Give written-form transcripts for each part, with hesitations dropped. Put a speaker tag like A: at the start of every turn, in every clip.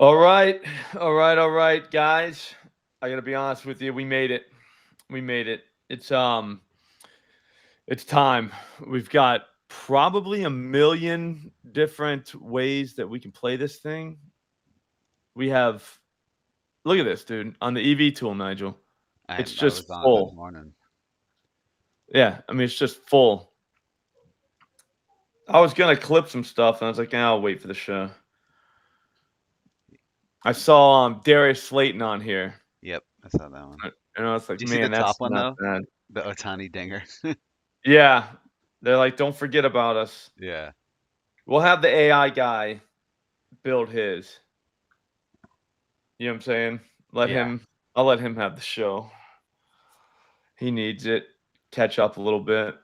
A: All right. All right, guys. I got to be honest with you. We made it. We made it. It's time. We've got probably a million different ways that we can play this thing. We have Look at this, dude, on the EV tool, Nigel. It's
B: I
A: just
B: was on it this
A: full.
B: morning.
A: Yeah, I mean it's just full. I was going to clip some stuff and I was like, I'll wait for the show. I saw Darius Slayton on here.
B: Yep, I saw that one.
A: And I was like,
B: Do you see the
A: man,
B: top
A: that's
B: one
A: not
B: though?
A: bad.
B: The Otani dinger.
A: Yeah. They're like, don't forget about us.
B: Yeah,
A: We'll have the AI guy build his. You know what I'm saying? Let
B: yeah.
A: him I'll let him have the show. He needs it. Catch up a little bit.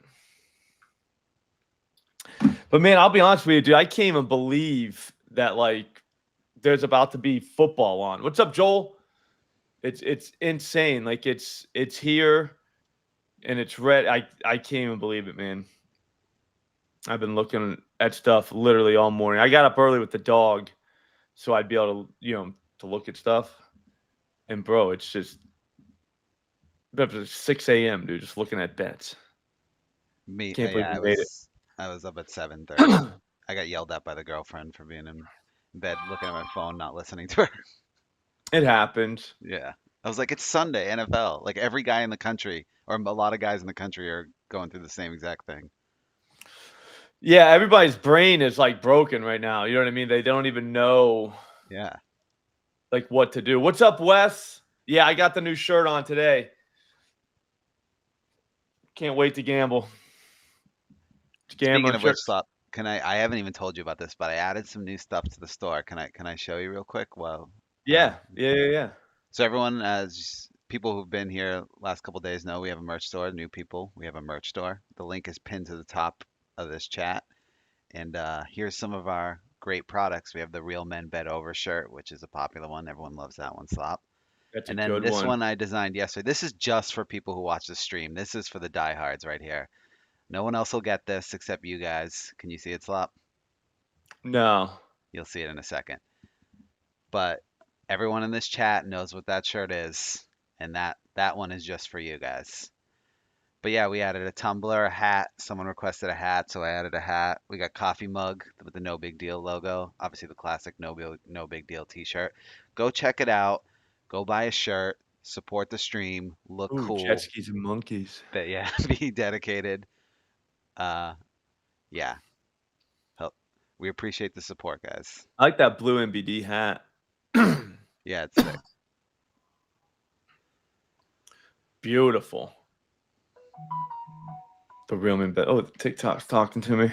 A: But man, I'll be honest with you, dude. I can't even believe that like there's about to be football on. What's up, Joel? It's insane. Like it's here and it's red. I can't even believe it, man. I've been looking at stuff literally all morning. I got up early with the dog, so I'd be able to, to look at stuff. And bro, it's just up to 6 a.m., dude, just looking at bets.
B: Me,
A: Can't believe
B: yeah.
A: we made
B: I was up at 7:30.
A: it.
B: I got yelled at by the girlfriend for being in bed, looking at my phone, not listening to her.
A: It happens.
B: Yeah, I was like, it's Sunday, NFL. Like every guy in the country, or a lot of guys in the country, are going through the same exact thing.
A: Yeah, everybody's brain is like broken right now. You know what I mean? They don't even know
B: Yeah.
A: like what to do. What's up, Wes? Yeah, I got the new shirt on today. Can't wait to gamble.
B: Speaking
A: Gambling
B: of which,
A: shirt.
B: Slop, can I haven't even told you about this, but I added some new stuff to the store. Can I show you real quick? Well,
A: Yeah, yeah.
B: so everyone, as people who've been here last couple days know, we have a merch store. New people, we have a merch store. The link is pinned to the top of this chat. And here's some of our great products. We have the Real Men Bed Over shirt, which is a popular one. Everyone loves that one, Slop.
A: That's a
B: And then
A: good
B: this
A: one.
B: one I designed yesterday. This is just for people who watch the stream. This is for the diehards right here. No one else will get this except you guys. Can you see it, Slop?
A: No.
B: You'll see it in a second. But everyone in this chat knows what that shirt is, and that one is just for you guys. But yeah, we added a tumbler, a hat. Someone requested a hat, so I added a hat. We got coffee mug with the No Big Deal logo. Obviously, the classic No Big Deal T-shirt. Go check it out. Go buy a shirt. Support the stream. Look
A: Ooh, jet
B: cool.
A: skis and monkeys.
B: That yeah, be dedicated. Uh, yeah. Help. We appreciate the support, guys.
A: I like that blue MBD hat.
B: Yeah, it's sick.
A: Beautiful. The real man bet. Oh, TikTok's talking to me.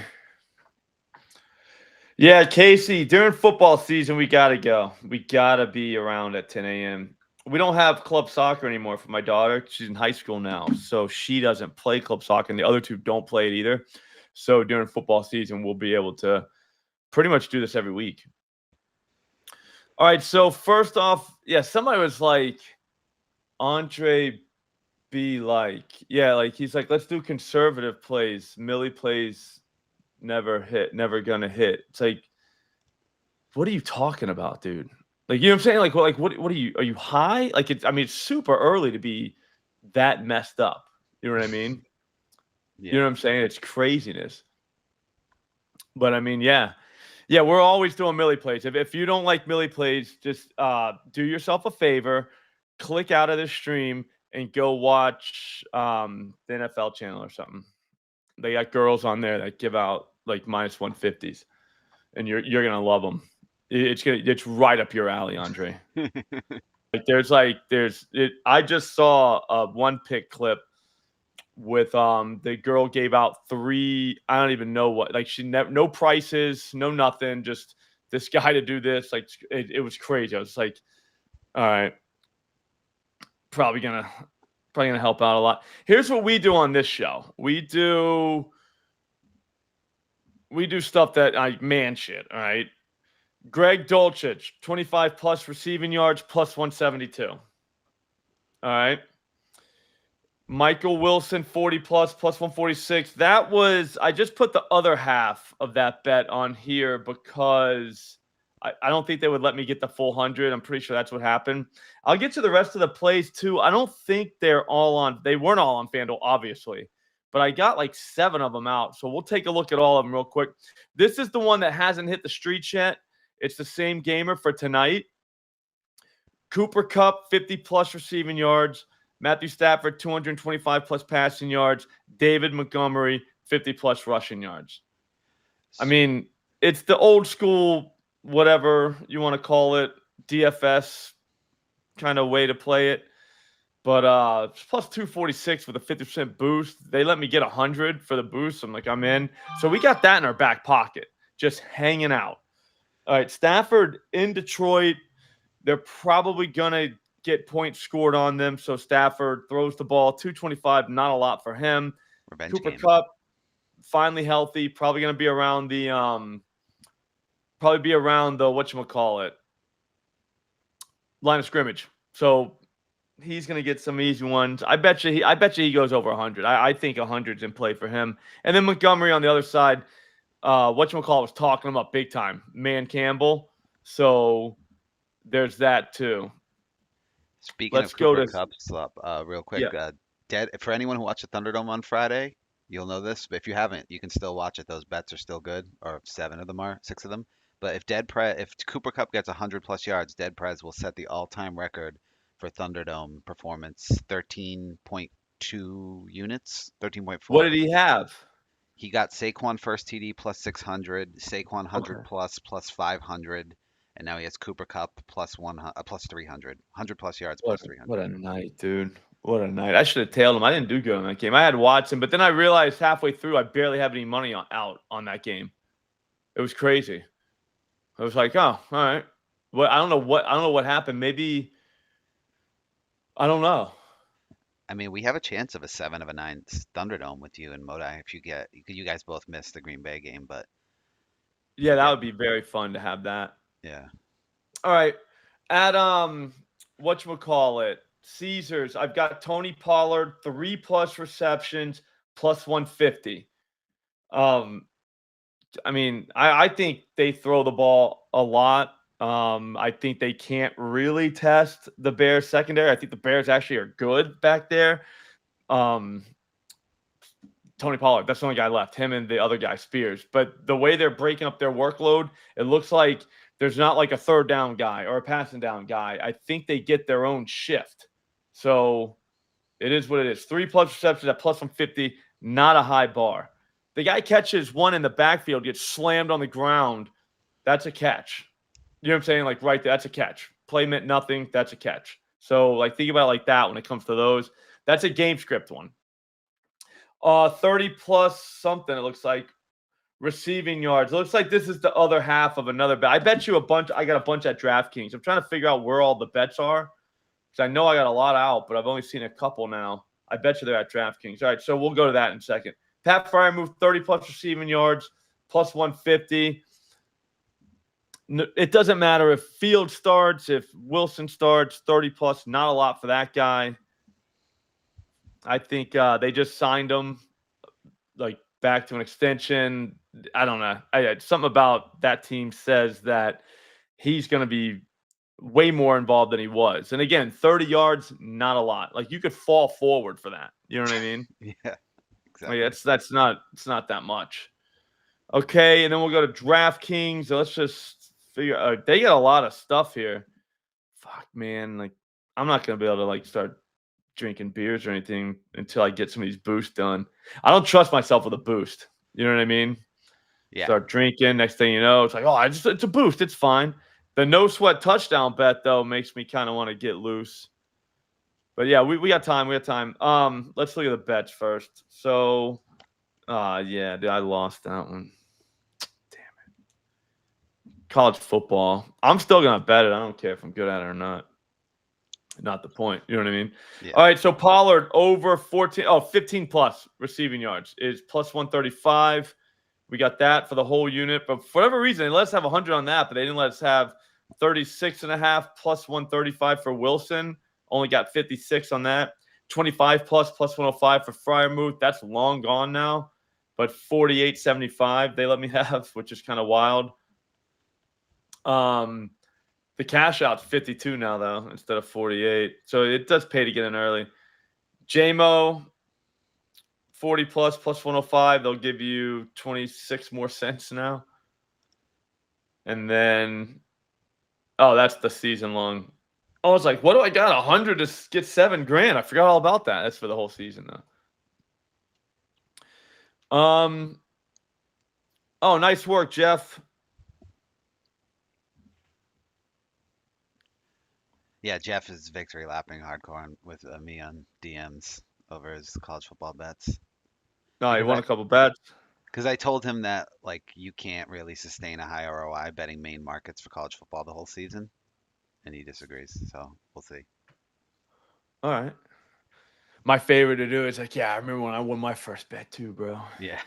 A: Yeah, Casey, during football season, we got to go. We got to be around at 10 a.m. We don't have club soccer anymore for my daughter. She's in high school now, so she doesn't play club soccer, and the other two don't play it either. So during football season, we'll be able to pretty much do this every week. All right, so first off, yeah, somebody was like, Andre be like, yeah, like he's like, let's do conservative plays. Millie plays never gonna hit. It's like, what are you talking about, dude? Like, you know what I'm saying? What are you high? Like, it's super early to be that messed up. You know what I mean? You know
B: Yeah.
A: what I'm saying? It's craziness. But I mean, yeah. Yeah, we're always doing Millie plays. If you don't like Millie plays, just do yourself a favor, click out of the stream and go watch the NFL channel or something. They got girls on there that give out like minus 150s, and you're gonna love them. It's right up your alley, Andre. I just saw a one pick clip with the girl gave out three. I don't even know what, like, she never, no prices, no nothing, just this guy to do this. Like, it was crazy. I was like, all right, probably gonna help out a lot. Here's what we do on this show. We do stuff that I man shit. All right. Greg Dolchich, 25 plus receiving yards, plus 172. All right. Michael Wilson, 40 plus 146. I just put the other half of that bet on here because I don't think they would let me get the full 100. I'm pretty sure that's what happened. I'll get to the rest of the plays too. I don't think they weren't all on FanDuel, obviously, but I got like 7 of them out. So we'll take a look at all of them real quick. This is the one that hasn't hit the streets yet. It's the same gamer for tonight. Cooper Kupp, 50+ receiving yards. Matthew Stafford, 225+ passing yards. David Montgomery, 50+ rushing yards. I mean, it's the old school, whatever you want to call it, DFS kind of way to play it. But it's plus 246 with a 50% boost. They let me get 100 for the boost. I'm like, I'm in. So we got that in our back pocket, just hanging out. All right, Stafford in Detroit. They're probably going to get points scored on them. So Stafford throws the ball, 225, not a lot for him.
B: Revenge
A: Cooper
B: game.
A: Kupp, finally healthy, probably going to be around the whatchamacallit, line of scrimmage. So he's going to get some easy ones. I bet you he goes over 100. I think 100's in play for him. And then Montgomery on the other side, was talking about big time, Man Campbell. So there's that too.
B: Speaking
A: Let's
B: of
A: go
B: Cooper
A: to
B: Kupp, Slop, real quick, for anyone who watched the Thunderdome on Friday, you'll know this. But if you haven't, you can still watch it. Those bets are still good, or 6 of them. But if Cooper Kupp gets 100+ yards, Dead Prez will set the all-time record for Thunderdome performance, 13.2 units, 13.4.
A: What did he have?
B: He got Saquon first TD plus 600, Saquon 100 plus 500, and now he has Cooper Kupp plus 300, 100+ yards plus 300.
A: What a night, dude. What a night. I should have tailed him. I didn't do good on that game. I had Watson, but then I realized halfway through I barely have any money out on that game. It was crazy. I was like, oh, all right. Well, I don't know what happened. Maybe I don't know.
B: I mean, we have a chance of a 7 of a 9 Thunderdome with you and Modi if you guys both missed the Green Bay game, but
A: yeah, that would be very fun to have that.
B: Yeah.
A: All right. At whatchamacallit, Caesars, I've got Tony Pollard, 3+ receptions, plus 150. I mean, I think they throw the ball a lot. I think they can't really test the Bears secondary. I think the Bears actually are good back there. Tony Pollard, that's the only guy left, him and the other guy, Spears. But the way they're breaking up their workload, it looks like there's not like a third down guy or a passing down guy. I think they get their own shift. So it is what it is. 3+ receptions at plus 150, not a high bar. The guy catches one in the backfield, gets slammed on the ground. That's a catch. You know what I'm saying? Like right there, that's a catch. Play meant nothing. That's a catch. So like think about it like that when it comes to those. That's a game script one. 30+ something, it looks like. Receiving yards. It looks like this is the other half of another bet. I bet you a bunch. I got a bunch at DraftKings. I'm trying to figure out where all the bets are because I know I got a lot out, but I've only seen a couple now. I bet you they're at DraftKings. All right, so we'll go to that in a second. Pat Freiermuth, 30+ receiving yards, plus 150. It doesn't matter if Field starts, if Wilson starts, 30+, not a lot for that guy. I think they just signed him like back to an extension. I don't know. Something about that team says that he's going to be way more involved than he was. And again, 30 yards, not a lot. Like you could fall forward for that. You know what I mean?
B: Yeah, exactly.
A: Like it's not that much. Okay, and then we'll go to DraftKings. Let's just figure out. They got a lot of stuff here. Fuck, man. Like I'm not going to be able to like start drinking beers or anything until I get some of these boosts done. I don't trust myself with a boost. You know what I mean?
B: Yeah.
A: Start drinking. Next thing you know, it's like, oh, it's a boost. It's fine. The no sweat touchdown bet though makes me kind of want to get loose. But yeah, we got time. We got time. Let's look at the bets first. So, yeah, dude, I lost that one. Damn it. College football. I'm still gonna bet it. I don't care if I'm good at it or not. Not the point. You know what I mean?
B: Yeah.
A: All right. So Pollard over 15+ receiving yards is plus 135. We got that for the whole unit. But for whatever reason, they let us have 100 on that, but they didn't let us have 36.5 plus 135 for Wilson. Only got 56 on that. 25+ plus 105 for Freiermuth. That's long gone now. But 48.75 they let me have, which is kind of wild. The cash out's 52 now, though, instead of 48. So it does pay to get in early. JMO, 40 plus 105. They'll give you 26 more cents now. And then, oh, that's the season long. I was like, what do I got? 100 to get $7,000. I forgot all about that. That's for the whole season, though. Oh, nice work, Jeff.
B: Yeah, Jeff is victory lapping hardcore with me on DMs over his college football bets.
A: No, he won a couple bets.
B: Because I told him that like you can't really sustain a high ROI betting main markets for college football the whole season, and he disagrees. So we'll see.
A: All right. My favorite to do is like, yeah, I remember when I won my first bet too, bro.
B: Yeah.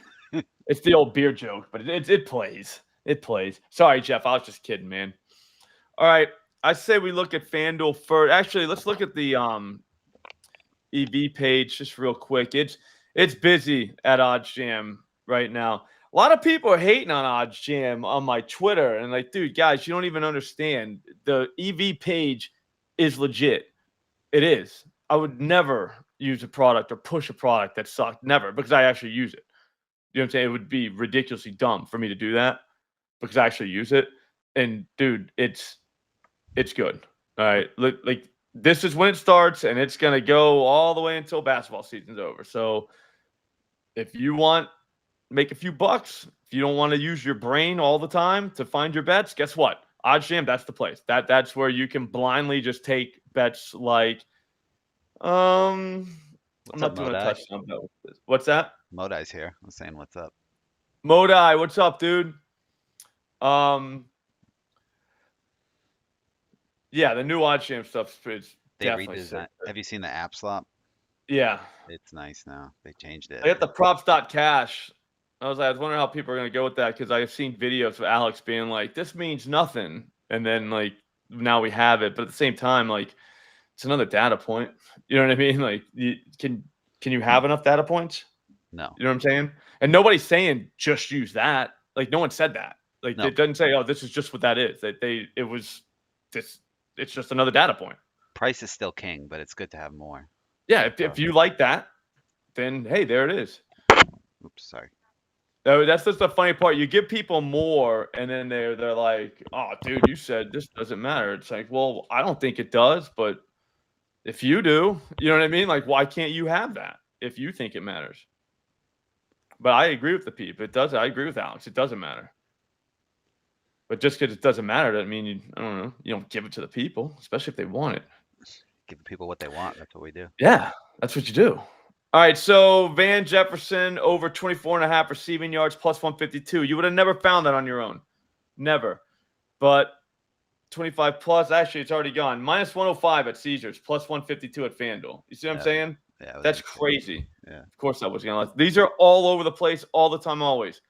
A: It's the old beer joke, but it plays. It plays. Sorry, Jeff. I was just kidding, man. All right. I say we look at FanDuel first. Actually, let's look at the EV page just real quick. It's busy at OddsJam right now. A lot of people are hating on OddsJam on my Twitter, and like, dude, guys, you don't even understand. The EV page is legit. It is. I would never use a product or push a product that sucked. Never, because I actually use it. You know what I'm saying? It would be ridiculously dumb for me to do that because I actually use it. And dude, it's good. All right. Like this is when it starts, and it's gonna go all the way until basketball season's over. So if you want make a few bucks, if you don't want to use your brain all the time to find your bets, guess what? OddsJam, that's the place. That's where you can blindly just take bets like I'm not doing a touchdown bet with this. What's that?
B: Modai's here. I'm saying what's up.
A: Modai, what's up, dude? Yeah, the new OddsJam stuff is definitely sick.
B: Have you seen the app Slop?
A: Yeah.
B: It's nice now. They changed it.
A: I got the props.cash. I was wondering how people are going to go with that because I've seen videos of Alex being like, this means nothing. And then, like, now we have it. But at the same time, like, it's another data point. You know what I mean? Like, can you have enough data points?
B: No.
A: You know what I'm saying? And nobody's saying just use that. Like, no one said that. Like,
B: No.
A: It doesn't say, oh, this is just what that is. It's just another data point.
B: Price is still king, but it's good to have more.
A: Yeah, if you like that, then hey, there it is.
B: Oops, sorry.
A: That's just the funny part. You give people more, and then they're like, "Oh, dude, you said this doesn't matter." It's like, well, I don't think it does, but if you do, you know what I mean? Like, why can't you have that if you think it matters? But I agree with the peep. It does. I agree with Alex. It doesn't matter. But just because it doesn't matter doesn't mean I don't know. You don't give it to the people, especially if they want it.
B: Give the people what they want. That's what we do.
A: Yeah, that's what you do. All right, so Van Jefferson over 24.5 receiving yards plus 152. You would have never found that on your own. Never. But 25 plus, actually, it's already gone. Minus 105 at Caesars, plus 152 at FanDuel. You see what I'm saying?
B: Yeah,
A: that's crazy.
B: Yeah.
A: Of course I was going to. These are all over the place all the time, always.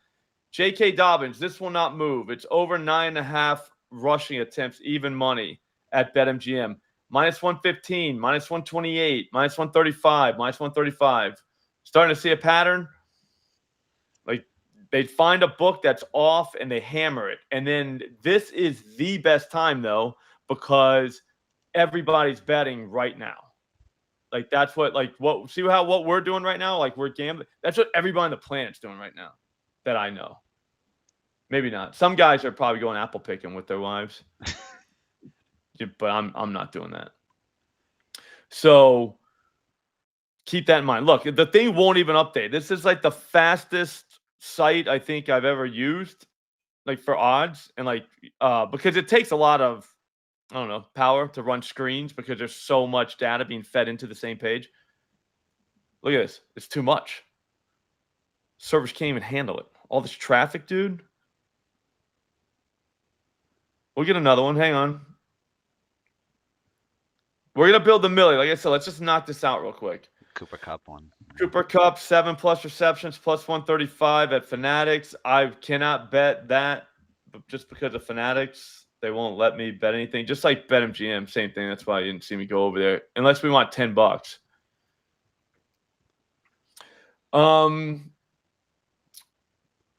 A: J.K. Dobbins, this will not move. It's over 9.5 rushing attempts, even money at BetMGM. Minus 115, minus 128, minus 135, minus 135. Starting to see a pattern. Like, they find a book that's off and they hammer it. And then this is the best time, though, because everybody's betting right now. Like, that's what we're doing right now? Like, we're gambling. That's what everybody on the planet's doing right now that I know. Maybe not. Some guys are probably going apple picking with their wives. But I'm not doing that. So keep that in mind. Look, the thing won't even update. This is like the fastest site I think I've ever used, like for odds, and like because it takes a lot of power to run screens because there's so much data being fed into the same page. Look at this. It's too much. Servers can't even handle it. All this traffic, dude. We'll get another one. Hang on. We're going to build the Millie. Like I said, let's just knock this out real quick.
B: Cooper Kupp one.
A: Cooper Kupp, 7+ receptions, plus 135 at Fanatics. I cannot bet that just because of Fanatics. They won't let me bet anything. Just like BetMGM, same thing. That's why you didn't see me go over there. Unless we want $10.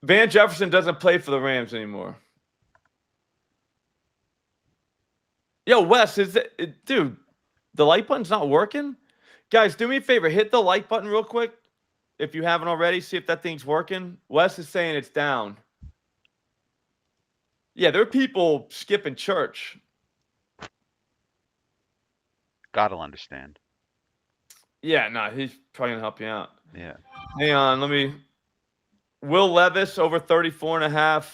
A: Van Jefferson doesn't play for the Rams anymore. Yo, Wes, dude, the like button's not working? Guys, do me a favor. Hit the like button real quick if you haven't already. See if that thing's working. Wes is saying it's down. Yeah, there are people skipping church.
B: God will understand.
A: Yeah, no, he's probably going to help you out.
B: Yeah.
A: Hang on, let me... Will Levis over 34.5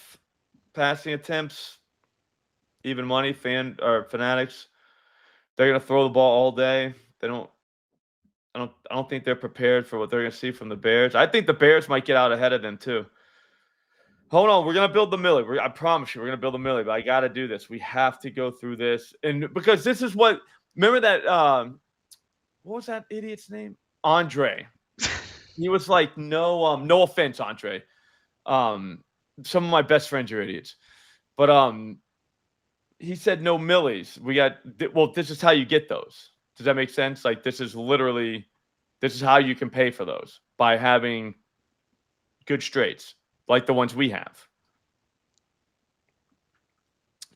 A: passing attempts. Even money, fanatics. They're going to throw the ball all day. I don't think they're prepared for what they're going to see from the Bears. I think the Bears might get out ahead of them too. Hold on, we're going to build the Millie. I promise you, we're going to build the Millie, but I got to do this. We have to go through this. And because this is what, remember that, what was that idiot's name? Andre. He was like, no offense, Andre. Some of my best friends are idiots. But he said no Millies. This is how you get those. Does that make sense? Like, this is how you can pay for those, by having good straights like the ones we have.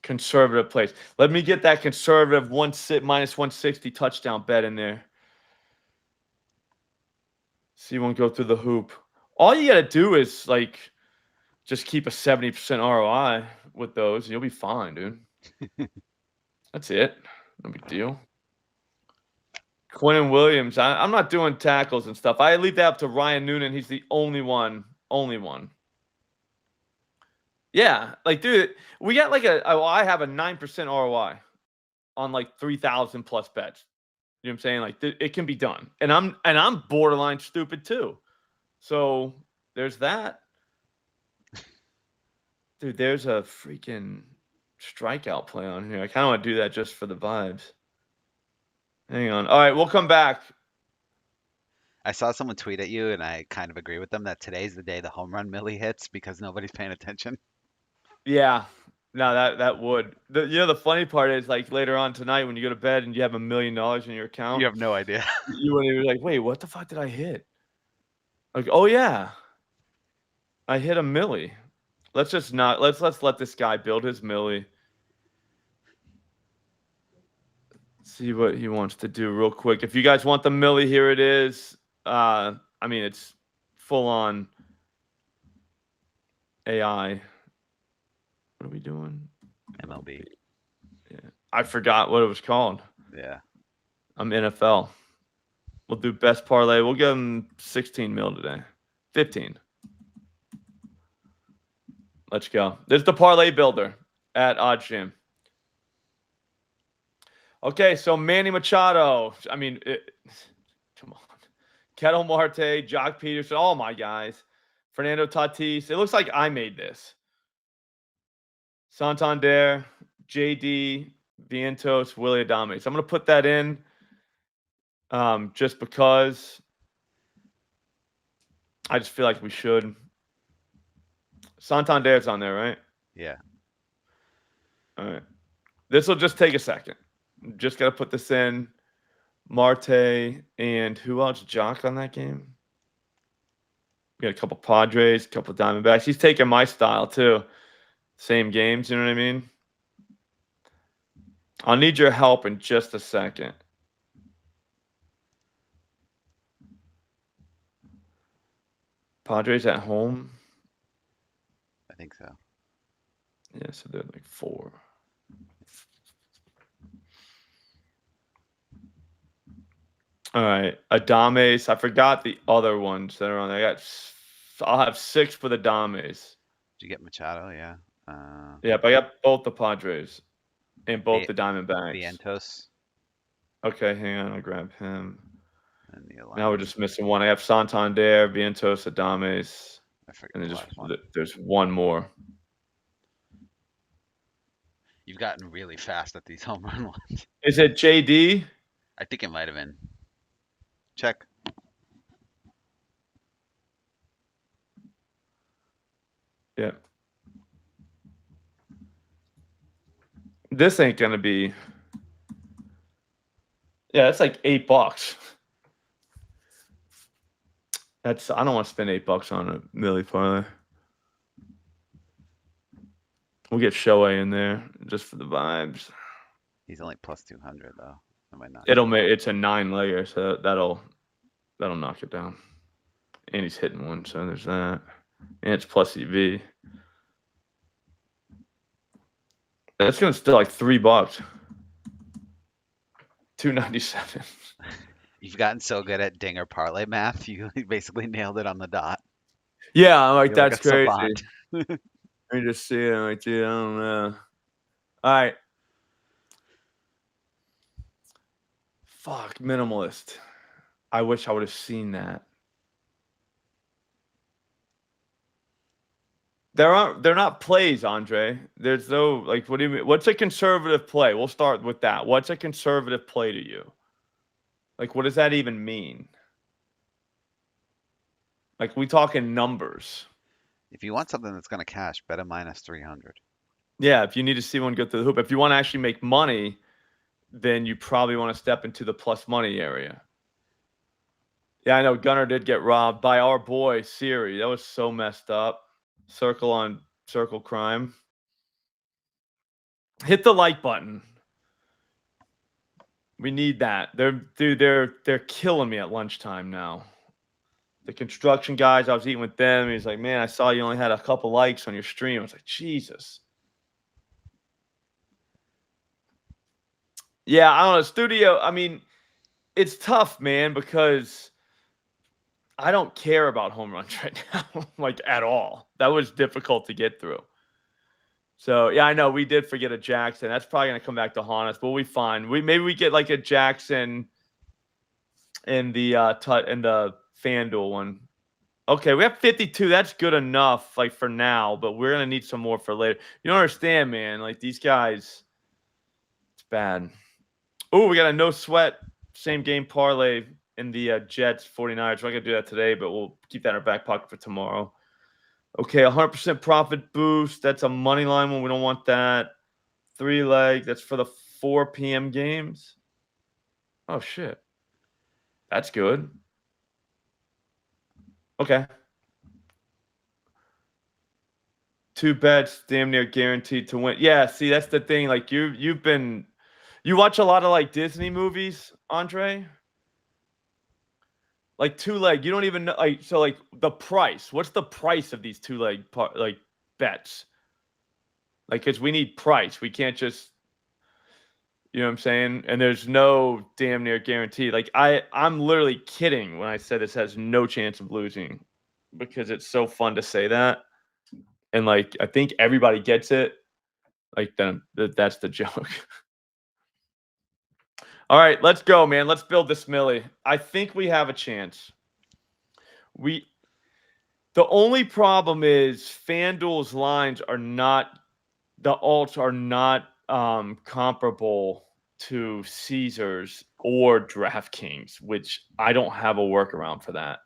A: Conservative plays. Let me get that conservative minus 160 touchdown bet in there. See, you won't go through the hoop. All you got to do is like just keep a 70% ROI with those, and you'll be fine, dude. That's it. No big deal. Quentin Williams. I'm not doing tackles and stuff. I leave that up to Ryan Noonan. He's the only one. Yeah, like, dude, we got like I have a 9% ROI on like 3,000 plus bets. You know what I'm saying? Like, it can be done, and I'm borderline stupid too. So there's that. Dude, there's a freaking strikeout play on here. I kind of want to do that just for the vibes. Hang on. All right, we'll come back.
B: I saw someone tweet at you, and I kind of agree with them that today's the day the home run Millie hits because nobody's paying attention.
A: Yeah. No, that would. The funny part is, like, later on tonight when you go to bed and you have $1 million in your account,
B: You have no idea.
A: you wouldn't even be like, wait, what the fuck did I hit? Like, oh yeah, I hit a Millie. Let's let this guy build his Millie. See what he wants to do real quick. If you guys want the Millie, here it is. I mean, it's full on AI. What are we doing?
B: MLB.
A: Yeah. I forgot what it was called.
B: Yeah.
A: I'm NFL. We'll do best parlay. We'll give him 16 mil today. 15. Let's go. There's the parlay builder at OddsJam. Okay, so Manny Machado. I mean, come on. Kettle Marte, Jock Peterson, all my guys. Fernando Tatis. It looks like I made this. Santander, JD, Vientos, Willie Adames. I'm going to put that in just because I just feel like we should. Santander's on there, right?
B: Yeah.
A: All right. This will just take a second. Just got to put this in. Marte and who else? Jock on that game. We got a couple Padres, a couple Diamondbacks. He's taking my style too. Same games, you know what I mean? I'll need your help in just a second. Padres at home?
B: I think so.
A: Yeah, so they're like 4. All right, Adames. I forgot the other ones that are on there. I'll have 6 for the Adames.
B: Did you get Machado? Yeah.
A: Yeah, but I got both the Padres and both the Diamondbacks.
B: Vientos.
A: Okay, hang on. I'll grab him.
B: And the
A: Now we're just missing one. I have Santander, Vientos, Adames.
B: I forget
A: And
B: the
A: then
B: last one.
A: there's one more.
B: You've gotten really fast at these home run ones.
A: Is it JD?
B: I think it might have been. Check.
A: Yeah. This ain't gonna be. Yeah, it's like $8. I don't want to spend $8 on a Millie parlay. We'll get Shohei in there just for the vibes.
B: He's only plus 200 though. That might not.
A: It's a 9-legger, so that'll knock it down. And he's hitting one, so there's that. And it's plus EV. That's gonna still like $3. 297.
B: You've gotten so good at dinger parlay math, you basically nailed it on the dot.
A: Yeah, I'm like,
B: You're
A: that's
B: like a
A: crazy.
B: savant.
A: Let me just see it. I'm like, dude, I don't know. All right. Fuck, minimalist. I wish I would have seen that. They're not plays, Andre. There's no, like, what do you mean? What's a conservative play? We'll start with that. What's a conservative play to you? Like, what does that even mean? Like, we talking numbers.
B: If you want something that's going to cash, bet a minus 300.
A: Yeah, if you need to see one go through the hoop. If you want to actually make money, then you probably want to step into the plus money area. Yeah, I know Gunnar did get robbed by our boy Siri. That was so messed up. Circle on circle crime. Hit the like button. We need that. They're killing me at lunchtime now. The construction guys, I was eating with them. He's like, man, I saw you only had a couple likes on your stream. I was like, Jesus. Yeah, I don't know. Studio, I mean, it's tough, man, because I don't care about home runs right now, like at all. That was difficult to get through. So, yeah, I know we did forget a Jackson. That's probably going to come back to haunt us, but we'll be fine. Maybe we get like a Jackson in the FanDuel one. Okay, we have 52. That's good enough, like, for now, but we're going to need some more for later. You don't understand, man. Like, these guys, it's bad. Oh, we got a no sweat same game parlay in the Jets 49ers. We're not going to do that today, but we'll keep that in our back pocket for tomorrow. Okay, 100% profit boost. That's a money line one. We don't want that. 3-leg. That's for the 4 p.m. games. Oh, shit. That's good. Okay. 2 bets, damn near guaranteed to win. Yeah, see, that's the thing. Like, you watch a lot of, like, Disney movies, Andre? Like 2-leg, you don't even know. Like, so, like, the price. What's the price of these 2-leg like bets? Like, because we need price. We can't just, you know what I'm saying? And there's no damn near guarantee. Like, I'm literally kidding when I said this has no chance of losing, because it's so fun to say that. And, like, I think everybody gets it. Like, then that's the joke. All right, let's go, man. Let's build this Millie. I think we have a chance. The only problem is FanDuel's lines are not, the alts are not comparable to Caesars or DraftKings, which I don't have a workaround for that.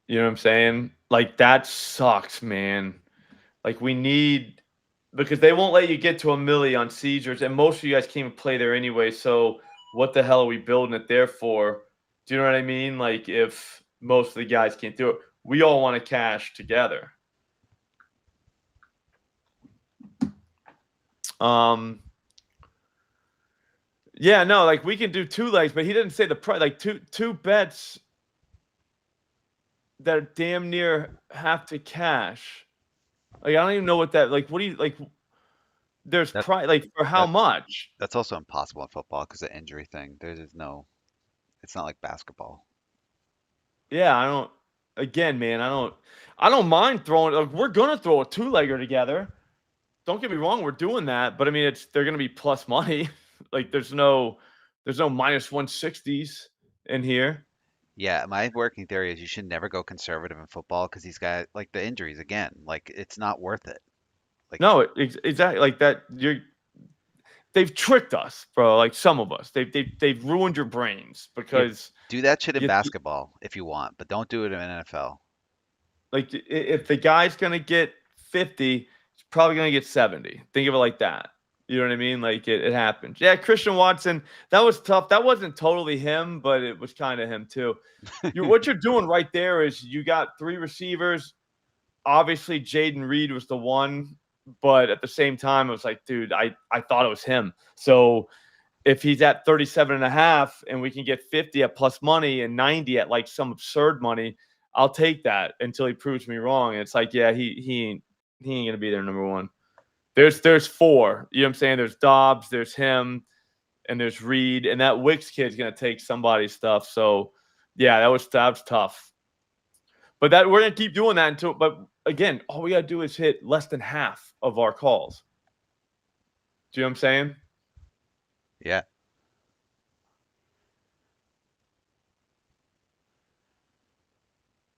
A: You know what I'm saying? Like, that sucks, man. Like, we need, because they won't let you get to a Millie on Caesars, and most of you guys can't even play there anyway, so what the hell are we building it there for? Do you know what I mean? Like, if most of the guys can't do it, we all want to cash together. Yeah, no, like, we can do 2 legs, but he didn't say the price. Like, two bets that damn near have to cash. Like, I don't even know what that, like, what do you, like, there's price, like, for how much?
B: That's also impossible in football because of injury thing. There's no, it's not like basketball.
A: Yeah, again, man, I don't mind throwing, like, we're going to throw a 2-legger together. Don't get me wrong, we're doing that, but I mean, they're going to be plus money. Like, there's no minus 160s in here.
B: Yeah, my working theory is you should never go conservative in football because these guys, like the injuries again, like it's not worth it. Like,
A: no, exactly, like that. They've tricked us, bro. Like, some of us, they've ruined your brains, because
B: do that shit in basketball if you want, but don't do it in NFL.
A: Like, if the guy's gonna get 50, he's probably gonna get 70. Think of it like that. You know what I mean? Like, it happens. Yeah, Christian Watson, that was tough. That wasn't totally him, but it was kind of him too. What you're doing right there is you got 3 receivers. Obviously, Jaden Reed was the one, But at the same time, I was like, dude, I thought it was him. So if he's at 37.5 and we can get 50 at plus money and 90 at like some absurd money, I'll take that until he proves me wrong. And it's like, yeah, he ain't gonna be there number one. There's four. You know what I'm saying? There's Dobbs, there's him, and there's Reed, and that Wicks kid's gonna take somebody's stuff. So yeah, that was tough. But that we're gonna keep doing that until. But again, all we gotta do is hit less than half of our calls. Do you know what I'm saying?
B: Yeah.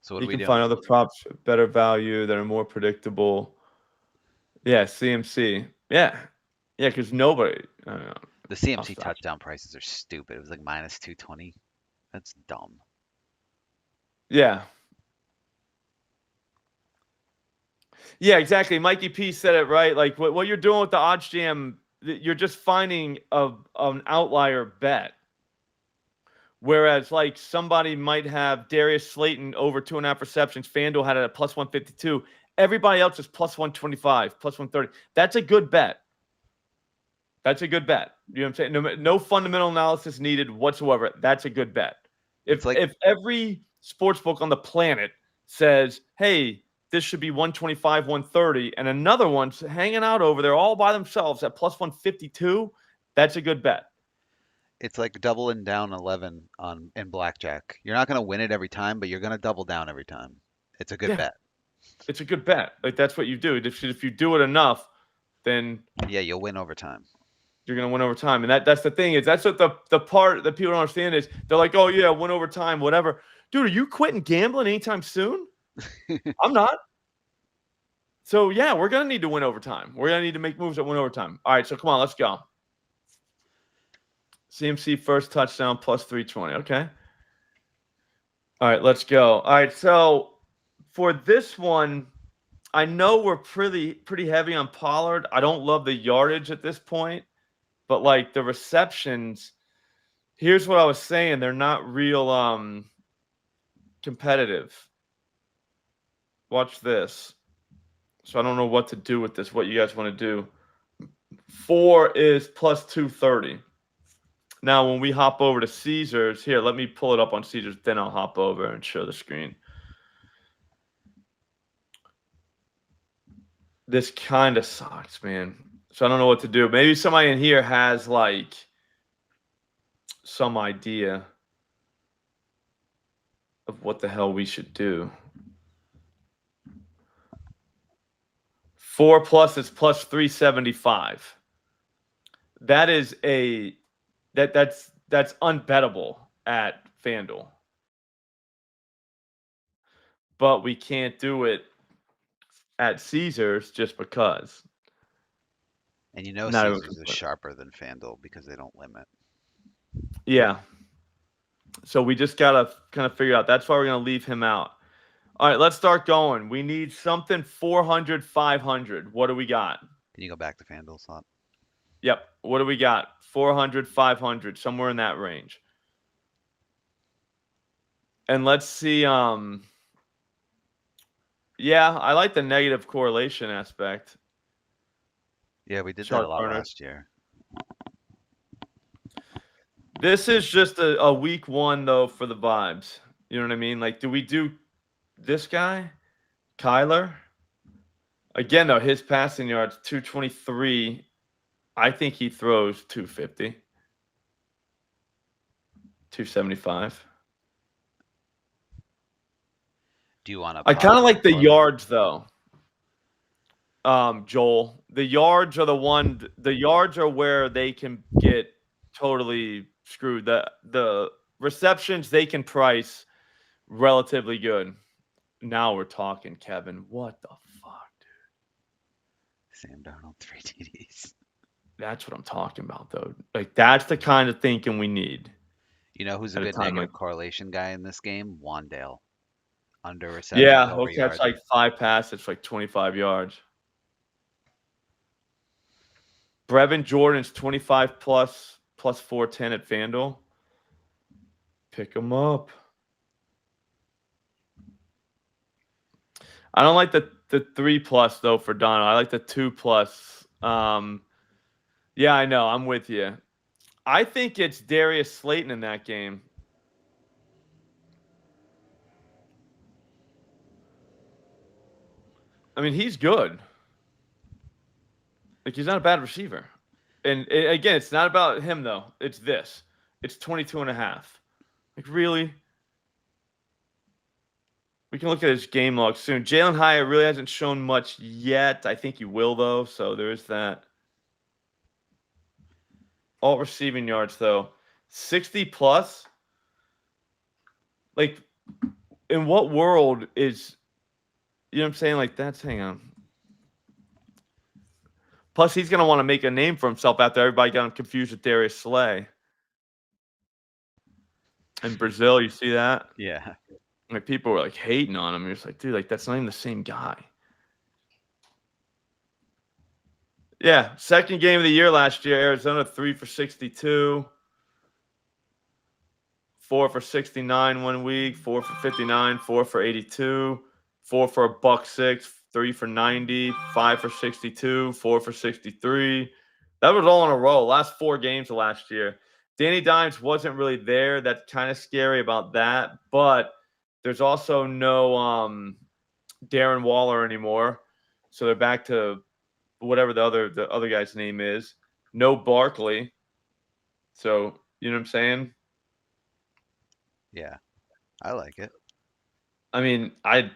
B: So what
A: You
B: are we
A: can
B: doing?
A: find other props better value that are more predictable. Yeah, CMC. Yeah, because nobody. I don't know.
B: The CMC touchdown prices are stupid. It was like minus 220. That's dumb.
A: Yeah. Yeah, exactly. Mikey P said it right. Like what you're doing with the OddsJam, you're just finding an outlier bet. Whereas like somebody might have Darius Slayton over 2.5 receptions. FanDuel had it at plus 152. Everybody else is plus 125, plus 130. That's a good bet. That's a good bet. You know what I'm saying? No fundamental analysis needed whatsoever. That's a good bet. If every sports book on the planet says, hey, this should be 125, 130, and another one's hanging out over there all by themselves at plus 152, that's a good bet.
B: It's like doubling down 11 in blackjack. You're not going to win it every time, but you're going to double down every time. It's a good bet.
A: It's a good bet. Like that's what you do. If you do it enough, then
B: yeah, you'll win over time.
A: You're gonna win over time, and that's the thing is that's what the part that people don't understand is they're like, oh yeah, win over time, whatever. Dude, are you quitting gambling anytime soon? I'm not. So yeah, we're gonna need to win over time. We're gonna need to make moves that win over time. All right, so come on, let's go. CMC first touchdown plus 320. Okay. All right, let's go. All right, so for this one, I know we're pretty heavy on Pollard. I don't love the yardage at this point. But like the receptions, here's what I was saying. They're not real competitive. Watch this. So I don't know what to do with this, what you guys want to do. 4 is plus 230. Now, when we hop over to Caesars, here, let me pull it up on Caesars, then I'll hop over and show the screen. This kind of sucks, man. So I don't know what to do. Maybe somebody in here has like some idea of what the hell we should do. 4 plus is plus 375. That is that's unbettable at FanDuel. But we can't do it at Caesars just because.
B: And you know Caesars is sharper than FanDuel because they don't limit.
A: Yeah. So we just got to kind of figure out. That's why we're going to leave him out. All right, let's start going. We need something 400, 500. What do we got?
B: Can you go back to FanDuel, Slop?
A: Yep. What do we got? 400, 500, somewhere in that range. And let's see. Yeah, I like the negative correlation aspect.
B: Yeah, we did that a lot last year.
A: This is just a week one, though, for the vibes. You know what I mean? Like, do we do this guy? Kyler? Again, though, his passing yards, 223. I think he throws 250. 275.
B: Do you want to?
A: I kind of like the yards, though. Joel, the yards are the yards are where they can get totally screwed. The receptions they can price relatively good. Now we're talking, Kevin. What the fuck, dude?
B: Sam Darnold, 3 TDs.
A: That's what I'm talking about, though. Like that's the kind of thinking we need.
B: You know who's a good negative correlation guy in this game? Wandale. Under reception.
A: Yeah, he'll catch like 5 passes for like 25 yards. Brevin Jordan's 25 plus 410 at FanDuel. Pick him up. I don't like the the 3+ though for Donald. I like the 2+. Yeah, I know. I'm with you. I think it's Darius Slayton in that game. I mean, he's good. Like, he's not a bad receiver. And again, it's not about him, though. It's this. It's 22.5. Like, really? We can look at his game log soon. Jalen Hyatt really hasn't shown much yet. I think he will, though. So there is that. All receiving yards, though. 60+. Like, in what world is, you know what I'm saying? Like, hang on. Plus, he's going to want to make a name for himself after everybody got him confused with Darius Slay. In Brazil, you see that?
B: Yeah.
A: Like, people were like hating on him. You're just like, dude, like, that's not even the same guy. Yeah, second game of the year last year. Arizona 3 for 62, 4 for 69 1 week, 4 for 59, 4 for 82, 4 for $106, 3 for 90, 5 for 62, 4 for 63. That was all in a row. Last 4 games of last year. Danny Dimes wasn't really there. That's kind of scary about that. But there's also no Darren Waller anymore. So they're back to whatever the other guy's name is. No Barkley. So, you know what I'm saying?
B: Yeah. I like it.
A: I mean, I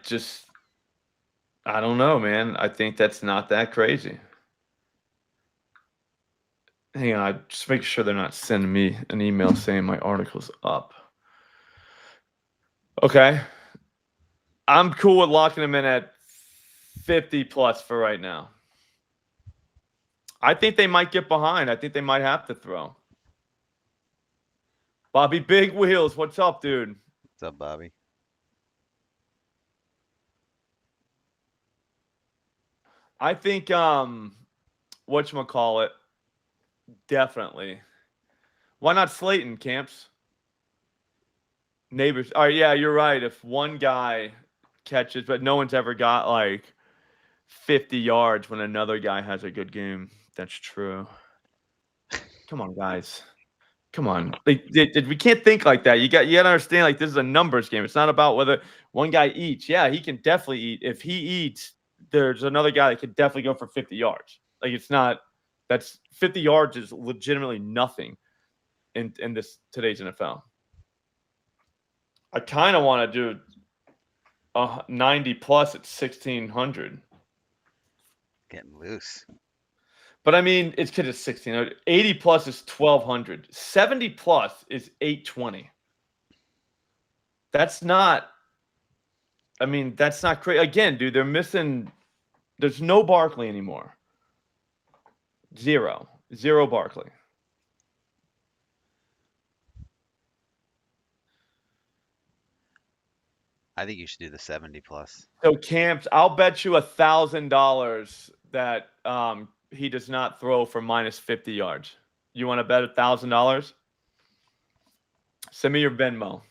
A: don't know, man. I think that's not that crazy. Hang on, I just make sure they're not sending me an email saying my article's up. Okay. I'm cool with locking them in at 50+ for right now. I think they might get behind. I think they might have to throw. Bobby Big Wheels, what's up, dude?
B: What's up, Bobby?
A: I think whatchamacallit, definitely. Why not Slayton, Camps? Neighbors. All right, yeah, you're right. If one guy catches, but no one's ever got like 50 yards when another guy has a good game. That's true. Come on, guys. Come on. We can't think like that. You got to understand, like, this is a numbers game. It's not about whether one guy eats. Yeah, he can definitely eat. If he eats, there's another guy that could definitely go for 50 yards. Like, it's not – that's 50 yards is legitimately nothing in today's NFL. I kind of want to do 90+ at 1,600.
B: Getting loose.
A: But I mean, it's because it's 1,600. 80+ is 1,200. 70+ is 820. That's not. I mean, that's not crazy. Again, dude, they're missing. There's no Barkley anymore. Zero Barkley.
B: I think you should do the 70+.
A: So Camps, I'll bet you $1,000 that he does not throw for minus 50 yards. You want to bet $1,000? Send me your Venmo.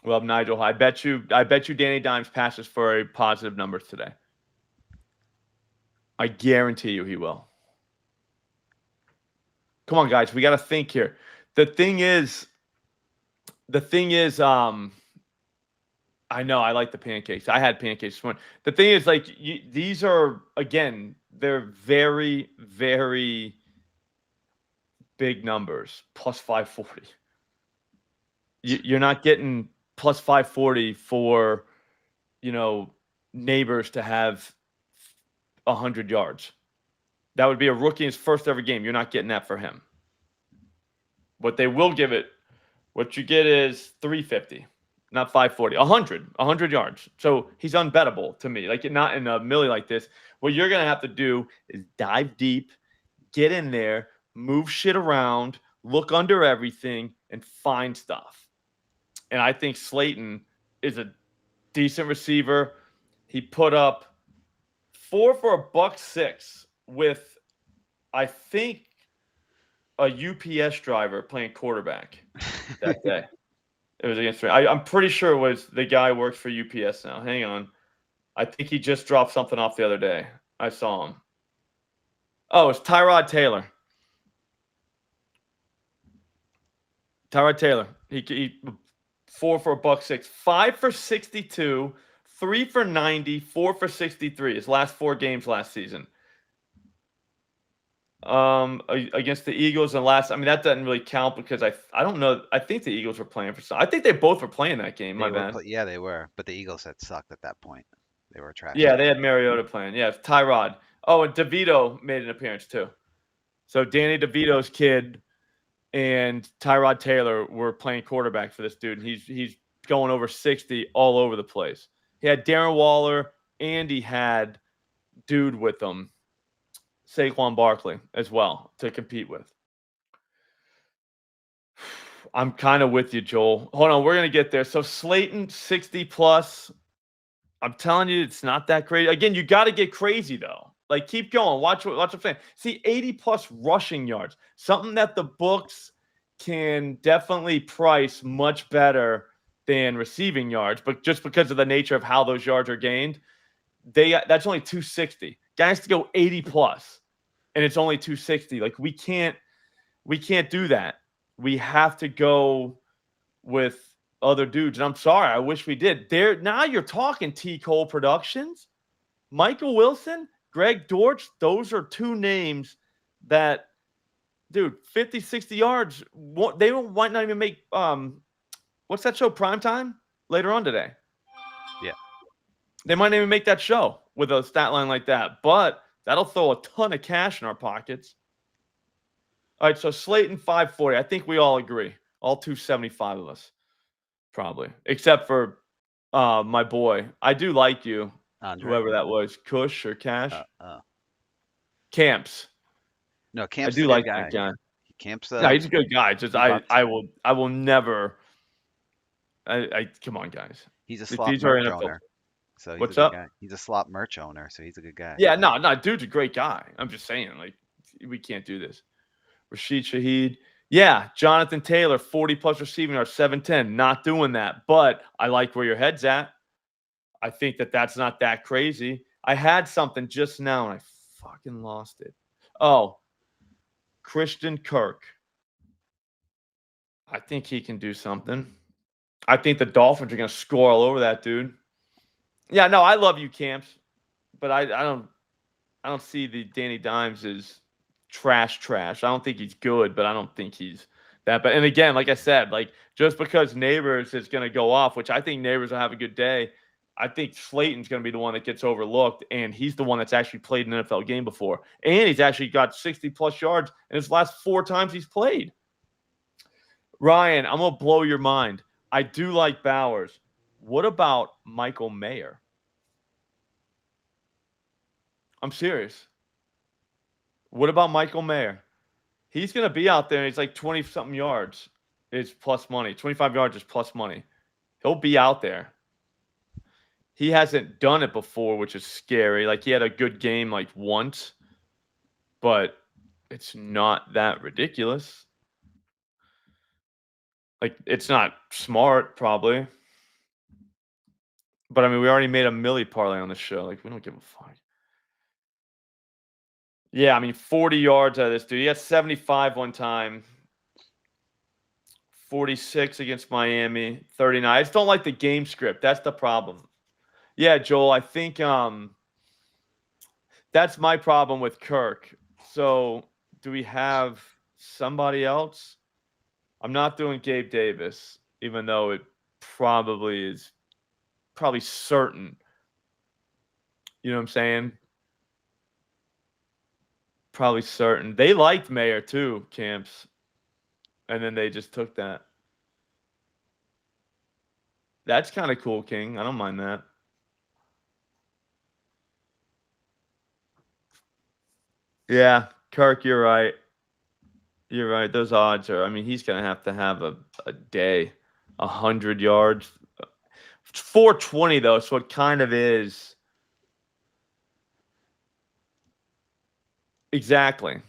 A: We'll have Nigel. I bet you Danny Dimes passes for a positive number today. I guarantee you he will. Come on, guys. We got to think here. The thing is, I know I like the pancakes. I had pancakes this morning. The thing is, like, these are, again, they're very, very big numbers. Plus 540. You're not getting plus 540 for, Neighbors to have 100 yards. That would be a rookie in his first ever game. You're not getting that for him. What they will give it, what you get is 350. Not 540, 100 yards. So he's unbettable to me. Like, not in a Millie like this. What you're going to have to do is dive deep, get in there, move shit around, look under everything, and find stuff. And I think Slayton is a decent receiver. He put up 4 for $106 with, I think, a UPS driver playing quarterback that day. It was against me. I'm pretty sure it was the guy who works for UPS now. Hang on. I think he just dropped something off the other day. I saw him. Oh, it's Tyrod Taylor. Tyrod Taylor. He 4 for $1.06, 5 for 62, 3 for 90, 4 for 63. His last 4 games last season. Against the Eagles and last. I mean, that doesn't really count because I don't know. I think the Eagles were playing for some. I think they both were playing that game. My bad.
B: Yeah, they were, but the Eagles had sucked at that point. They were trash.
A: Yeah, they had Mariota playing. Yeah, it's Tyrod. Oh, and DeVito made an appearance too. So Danny DeVito's kid and Tyrod Taylor were playing quarterback for this dude. And he's going over 60 all over the place. He had Darren Waller and he had dude with him, Saquon Barkley as well to compete with. I'm kind of with you, Joel. Hold on, we're gonna get there. So Slayton 60 plus. I'm telling you, it's not that crazy. Again, you got to get crazy though. Like, keep going. Watch what I'm saying. See, 80 plus rushing yards, something that the books can definitely price much better than receiving yards. But just because of the nature of how those yards are gained, that's only 260. Guys to go 80 plus, and it's only 260. Like, we can't do that. We have to go with other dudes. And I'm sorry, I wish we did. Now you're talking T. Cole Productions, Michael Wilson, Greg Dortch. Those are 2 names that, dude, 50, 60 yards. They might not even make what's that show, Primetime, later on today.
B: Yeah.
A: They might not even make that show with a stat line like that, but that'll throw a ton of cash in our pockets. All right, so Slayton 540. I think we all agree. All 275 of us. Probably, except for my boy. I do like you,
B: Andre.
A: whoever that was, Kush or Cash.
B: Camps.
A: No,
B: Camps.
A: I do like that guy.
B: Camps.
A: No, he's a good guy. Just I will never. I come on, guys.
B: He's a Slop merch owner. So he's
A: what's up?
B: Guy. He's a Slop merch owner, so he's a good guy.
A: Yeah, no, dude's a great guy. I'm just saying, like, we can't do this. Rashid Shaheed. Yeah, Jonathan Taylor, 40 plus receiving yards, 710. Not doing that, but I like where your head's at. I think that's not that crazy. I had something just now and I fucking lost it. Oh, Christian Kirk. I think he can do something. I think the Dolphins are going to score all over that dude. Yeah, no, I love you, Camps, but I don't see the Danny Dimes as trash. I don't think he's good, but I don't think he's that bad. And again, like I said, like, just because Neighbors is going to go off, which I think Neighbors will have a good day, I think Slayton's going to be the one that gets overlooked, and he's the one that's actually played an NFL game before. And he's actually got 60 plus yards in his last 4 times he's played. Ryan, I'm going to blow your mind. I do like Bowers. What about Michael Mayer? I'm serious. What about Michael Mayer? He's going to be out there. He's like 20-something yards is plus money. 25 yards is plus money. He'll be out there. He hasn't done it before, which is scary. Like, he had a good game like once, but it's not that ridiculous. Like, it's not smart, probably. But, I mean, we already made a Millie parlay on the show. Like, we don't give a fuck. Yeah, I mean, 40 yards out of this dude. He had 75 one time. 46 against Miami. 39. I just don't like the game script. That's the problem. Yeah, Joel, I think that's my problem with Kirk. So, do we have somebody else? I'm not doing Gabe Davis, even though it probably certain. You know what I'm saying? Probably certain. They liked Mayer too, Camps. And then they just took that. That's kind of cool, King. I don't mind that. Yeah, Kirk, you're right. You're right. Those odds are, I mean, he's going to have a day, 100 yards. It's 420, though, so it kind of is. Exactly.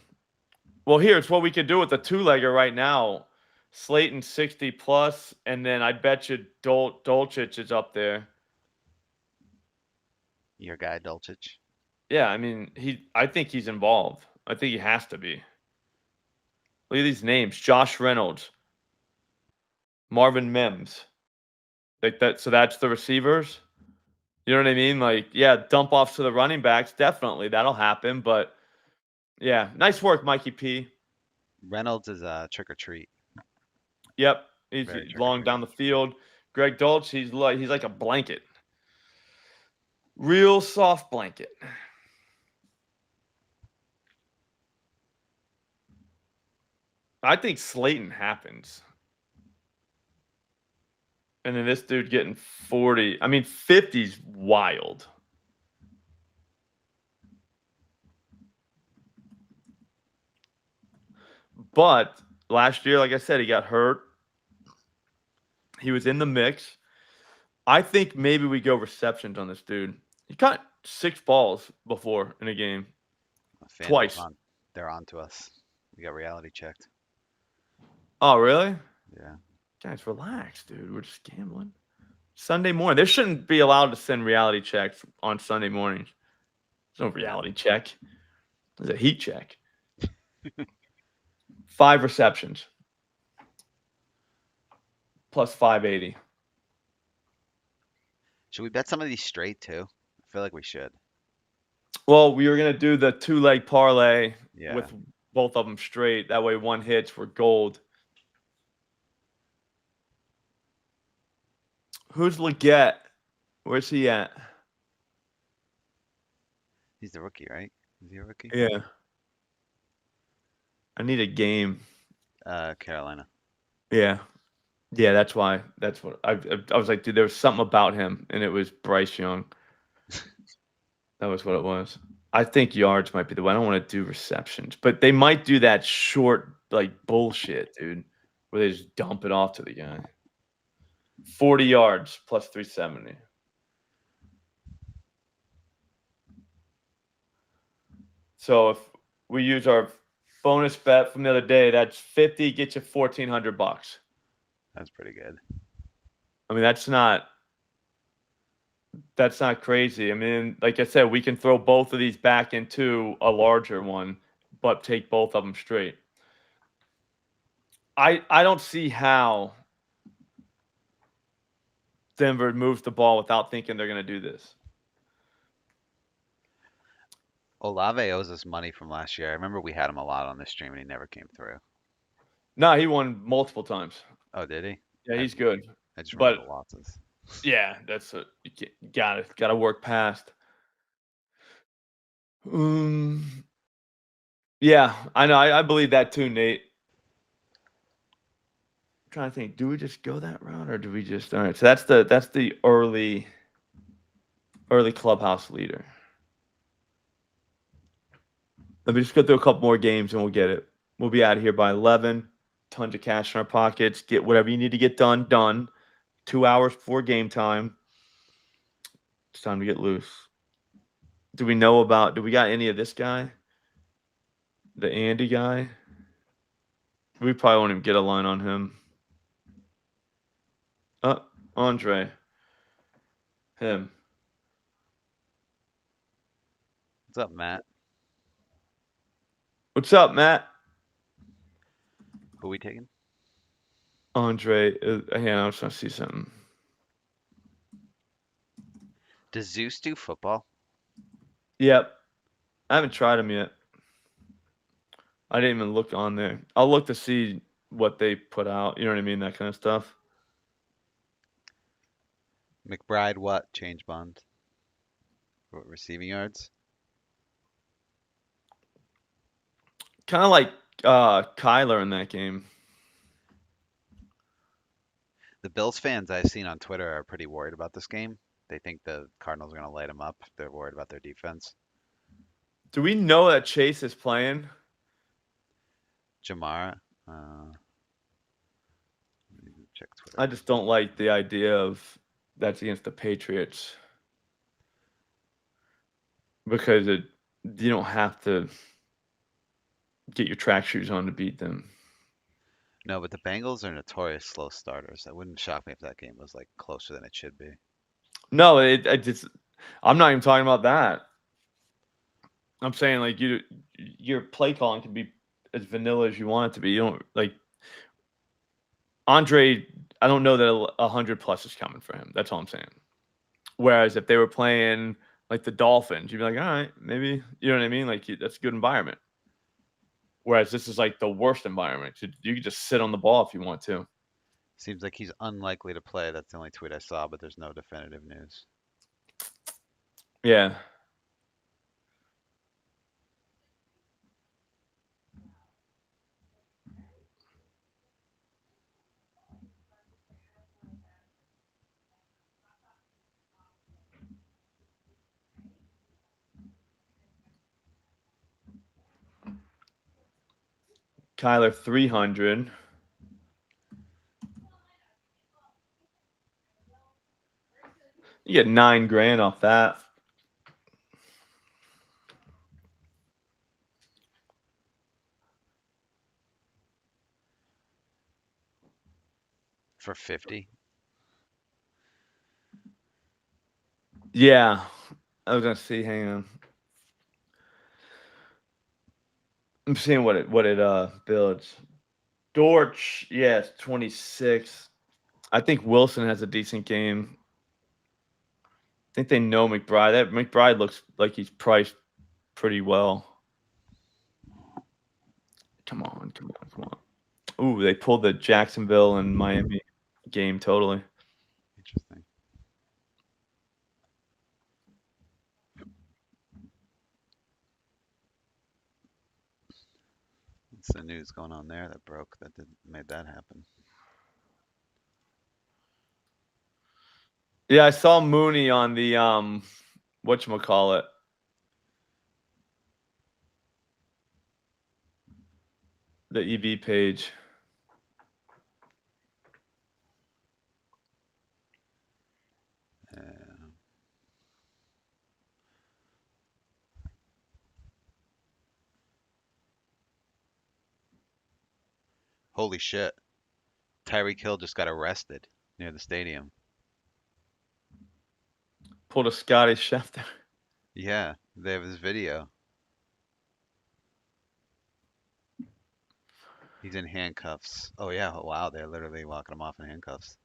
A: Well, here's what we could do with the 2-legger right now. Slayton 60 plus, and then I bet you Dolchich is up there.
B: Your guy Dulcich.
A: Yeah, I mean, I think he's involved. I think he has to be. Look at these names: Josh Reynolds, Marvin Mims. Like that. So that's the receivers. You know what I mean? Like, yeah, dump offs to the running backs. Definitely, that'll happen. But yeah, nice work, Mikey P.
B: Reynolds is a trick or treat.
A: Yep, he's
B: Very trick or
A: long
B: treat.
A: down the field. Greg Dulcich, he's like a blanket, real soft blanket. I think Slayton happens. And then this dude getting 40. I mean, 50's wild. But last year, like I said, he got hurt. He was in the mix. I think maybe we go receptions on this dude. He caught 6 balls before in a game.
B: FanDuel's
A: Twice.
B: They're on to us. We got reality checked.
A: Oh, really?
B: Yeah.
A: Guys, relax, dude. We're just gambling. Sunday morning. They shouldn't be allowed to send reality checks on Sunday mornings. There's no reality check. There's a heat check. 5 receptions. Plus 580.
B: Should we bet some of these straight too? I feel like we should.
A: Well, we were going to do the 2-leg parlay
B: Yeah.
A: with both of them straight. That way one hits, we're gold. Who's Leggett? Where's he at?
B: He's the rookie, right? Is he a rookie?
A: Yeah. I need a game.
B: Carolina.
A: Yeah. Yeah, that's why. That's what I was like, dude, there was something about him, and it was Bryce Young. That was what it was. I think yards might be the way. I don't want to do receptions, but they might do that short, like, bullshit, dude, where they just dump it off to the guy. 40 yards plus 370. So if we use our bonus bet from the other day, that's 50, get you $1,400.
B: That's pretty good.
A: I mean, that's not crazy. I mean, like I said, we can throw both of these back into a larger one, but take both of them straight. I don't see how Denver moves the ball without thinking they're going to do this.
B: Olave owes us money from last year. I remember we had him a lot on this stream and he never came through.
A: No, he won multiple times.
B: Oh, did he?
A: Yeah, he's good.
B: I just remember
A: But
B: the losses.
A: yeah, that's a you gotta work past. Yeah, I know. I believe that too, Nate. I'm trying to think. Do we just go that route, or do we just? All right. So that's the early clubhouse leader. Let me just go through a couple more games and we'll get it. We'll be out of here by 11. Tons of cash in our pockets. Get whatever you need to get done. 2 hours before game time. It's time to get loose. Do we got any of this guy? The Andy guy? We probably won't even get a line on him. Andre. Him.
B: What's up, Matt?
A: What's up, Matt?
B: Who we taking?
A: Andre. Hang on, I'm just trying to see something.
B: Does Zeus do football?
A: Yep. I haven't tried him yet. I didn't even look on there. I'll look to see what they put out. You know what I mean? That kind of stuff.
B: McBride, what? Change bond? What, receiving yards?
A: Kind of like Kyler in that game.
B: The Bills fans I've seen on Twitter are pretty worried about this game. They think the Cardinals are going to light them up. They're worried about their defense.
A: Do we know that Chase is playing?
B: Jamara. Check Twitter.
A: I just don't like the idea of that's against the Patriots because you don't have to get your track shoes on to beat them.
B: No, but the Bengals are notorious slow starters. It wouldn't shock me if that game was like closer than it should be.
A: No, I just I'm not even talking about that. I'm saying like your play calling can be as vanilla as you want it to be. You don't like Andre. I don't know that 100+ is coming for him. That's all I'm saying. Whereas if they were playing like the Dolphins, you'd be like, all right, maybe you know what I mean. Like that's a good environment. Whereas this is like the worst environment. You can just sit on the ball if you want to.
B: Seems like he's unlikely to play. That's the only tweet I saw, but there's no definitive news.
A: Yeah. Kyler 300. You get $9,000 off that.
B: For 50.
A: Yeah. I was gonna see, hang on. I'm seeing what it builds. Dortch, yes, 26. I think Wilson has a decent game. I think they know McBride. That McBride looks like he's priced pretty well. Come on. Ooh, they pulled the Jacksonville and Miami game totally.
B: Interesting. What's the news going on there that broke that made that happen?
A: Yeah, I saw Mooney on the whatchamacallit. The EV page.
B: Holy shit. Tyreek Hill just got arrested near the stadium.
A: Pulled a Scotty Schefter.
B: Yeah, they have his video. He's in handcuffs. Oh yeah, wow, they're literally walking him off in handcuffs.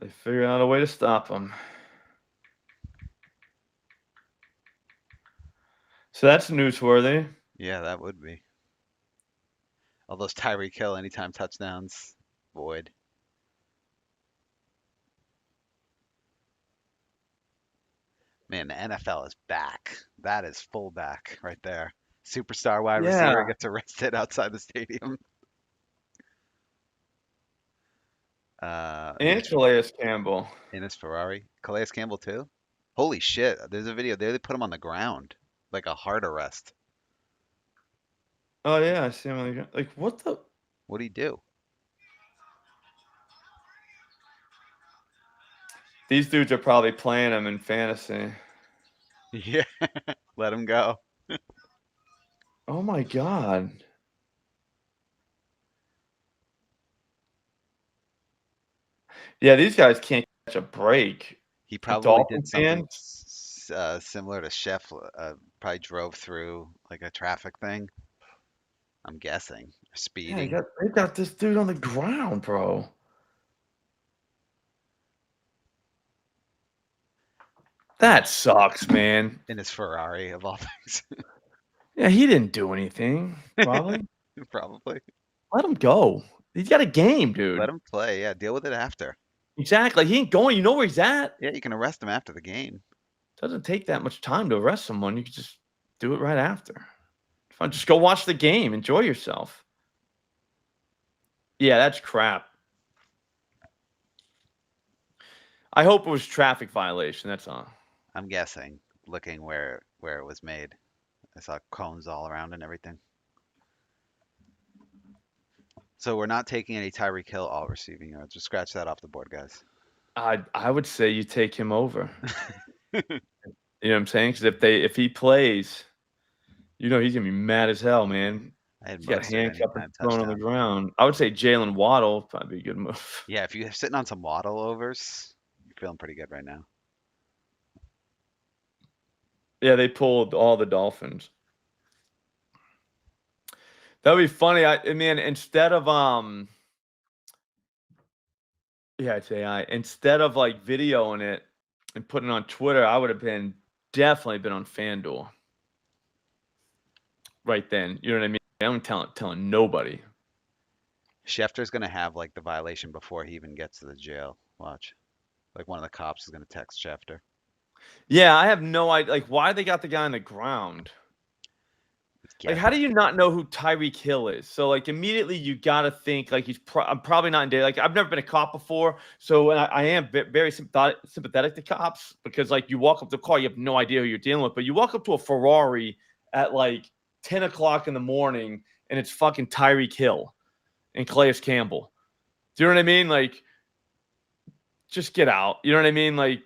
A: They figured out a way to stop him. So that's newsworthy.
B: Yeah, that would be. All those Tyreek Hill anytime touchdowns, void. Man, the NFL is back. That is full back right there. Superstar wide receiver
A: Yeah.
B: gets arrested outside the stadium.
A: And Calais Campbell.
B: In his Ferrari. Calais Campbell too? Holy shit. There's a video there. They put him on the ground. Like a heart arrest.
A: Oh yeah, I see him on the like what the
B: What'd he do?
A: These dudes are probably playing him in fantasy.
B: Yeah. Let him go.
A: Oh my god. Yeah, these guys can't catch a break.
B: He
A: The
B: probably
A: Dolphin
B: did something
A: fans.
B: similar to Chef. Probably drove through like a traffic thing. I'm guessing.
A: Yeah,
B: Speeding.
A: they got this dude on the ground, bro. That sucks, man.
B: In his Ferrari of all things.
A: Yeah, he didn't do anything, probably.
B: Probably.
A: Let him go. He's got a game,
B: Let
A: dude.
B: him play. Yeah, deal with it after.
A: Exactly. He ain't going. You know where he's at.
B: Yeah, you can arrest him after the game.
A: Doesn't take that much time to arrest someone. You can just do it right after. Fine. Just go watch the game. Enjoy yourself. Yeah, that's crap. I hope it was traffic violation. That's all.
B: I'm guessing, looking where it was made. I saw cones all around and everything. So we're not taking any Tyreek Hill all receiving yards. Just scratch that off the board, guys.
A: I would say you take him over. You know what I'm saying? Because if he plays, you know he's gonna be mad as hell, man.
B: I had
A: He's got
B: Mostert
A: handcuffed and
B: anytime
A: thrown on the
B: touchdown.
A: ground. I would say Jalen Waddle probably be a good move.
B: Yeah, if you're sitting on some Waddle overs, feeling pretty good right now.
A: Yeah, they pulled all the Dolphins. That would be funny. I mean, instead of yeah, it's AI. Instead of like videoing it and putting it on Twitter, I would have definitely been on FanDuel right then. You know what I mean? I'm telling nobody.
B: Schefter's gonna have like the violation before he even gets to the jail. Watch. Like one of the cops is gonna text Schefter.
A: Yeah, I have no idea. Like, why they got the guy on the ground? Like, how do you not know who Tyreek Hill is? So, like, immediately you got to think like I'm probably not in danger. Like, I've never been a cop before, so I am very sympathetic to cops because, like, you walk up to the car, you have no idea who you're dealing with, but you walk up to a Ferrari at like 10 o'clock in the morning, and it's fucking Tyreek Hill and Calais Campbell. Do you know what I mean? Like, just get out. You know what I mean? Like,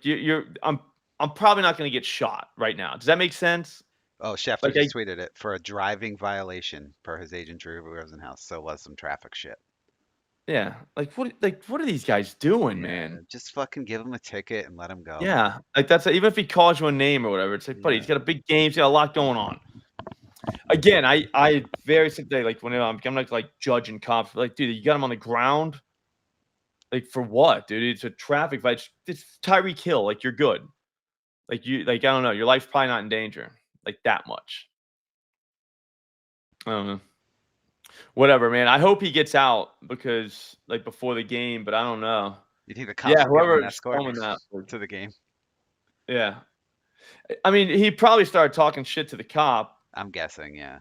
A: I'm probably not going to get shot right now. Does that make sense?
B: Oh, Schefter
A: Like,
B: just tweeted it for a driving violation per his agent Drew Rosenhaus. So was some traffic shit.
A: yeah. Like, what are these guys doing, man?
B: Just fucking give him a ticket and let him go.
A: Yeah, like that's even if he calls you a name or whatever, it's like, buddy, he's got a big game, he's got a lot going on. Again, I very sympathetic. Like when I'm like judging cops, like, dude, you got him on the ground. Like for what, dude? It's a traffic fight. It's Tyreek Hill. Like you're good. Like I don't know. Your life's probably not in danger like that much. I don't know. Whatever, man. I hope he gets out because like before the game, but I don't know.
B: You think the cops will give him an escort
A: to
B: the game?
A: Yeah. I mean, he probably started talking shit to the cop.
B: I'm guessing, yeah.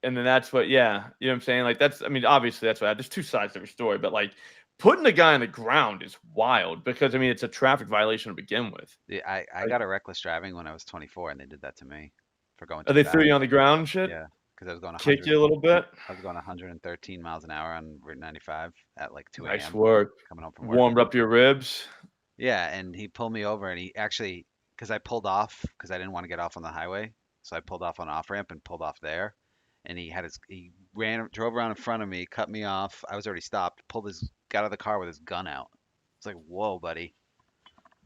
A: And then that's what, yeah. You know what I'm saying? Like I mean, obviously that's what there's two sides to every story, but like putting the guy on the ground is wild because I mean it's a traffic violation to begin with.
B: Yeah, I got a reckless driving when I was 24 and they did that to me for going
A: too fast. They threw you on the ground and shit?
B: Yeah, because I was going 100.
A: Kicked you a little bit?
B: I was going 113 miles an hour on Route 95 at like 2 a.m.
A: Nice work.
B: Coming home from work.
A: Warmed up your ribs.
B: Yeah, and he pulled me over and he actually, because I pulled off because I didn't want to get off on the highway, so I pulled off on an off ramp and pulled off there. And he drove around in front of me, cut me off. I was already stopped. Got out of the car with his gun out. It's like, whoa, buddy.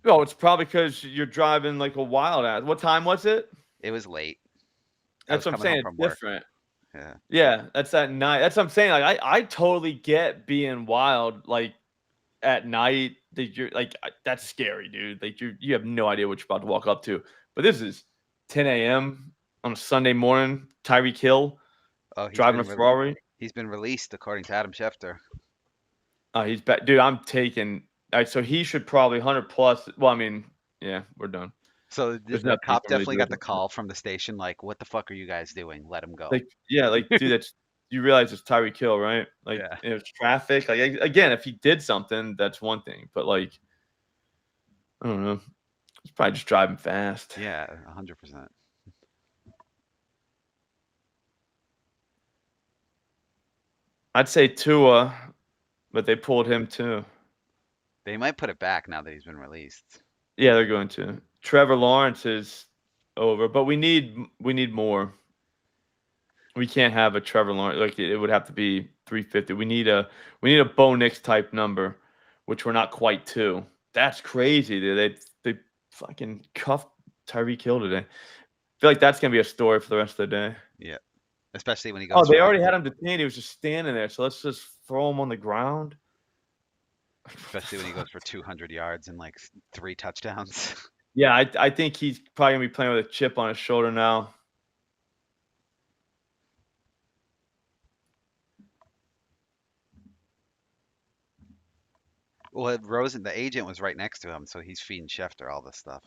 A: Oh, it's probably because you're driving like a wild ass. What time was it?
B: It was late.
A: That's what I'm saying. It's different.
B: Yeah.
A: Yeah, that's that night. That's what I'm saying. Like I totally get being wild like at night. That you're like that's scary, dude. Like you have no idea what you're about to walk up to. But this is 10 a.m. on a Sunday morning. Tyreek Hill driving a Ferrari.
B: He's been released according to Adam Schefter.
A: He's back, dude. I'm taking. All right, so he should probably 100 plus. Well, I mean, yeah, we're done.
B: So the cop definitely got the call from the station, like, "What the fuck are you guys doing? Let him go."
A: Like, yeah, like, dude, that's you realize it's Tyreek Hill, right? Like, it was traffic. Like, again, if he did something, that's one thing. But like, I don't know. He's probably just driving fast.
B: Yeah, 100%.
A: I'd say Tua, but they pulled him too.
B: They might put it back now that he's been released.
A: Yeah, they're going to. Trevor Lawrence is over, but we need more. We can't have a Trevor Lawrence. Like it would have to be 350. We need a Bo Nix type number, which we're not quite to. That's crazy, dude. They fucking cuffed Tyreek Hill today. I feel like that's gonna be a story for the rest of the day.
B: Yeah, especially when he goes.
A: Oh, they already had him detained. He was just standing there. So let's just throw him on the ground.
B: Especially when he goes for 200 yards and like 3 touchdowns.
A: Yeah, I think he's probably gonna be playing with a chip on his shoulder now.
B: Well, the agent was right next to him, so he's feeding Schefter all this stuff.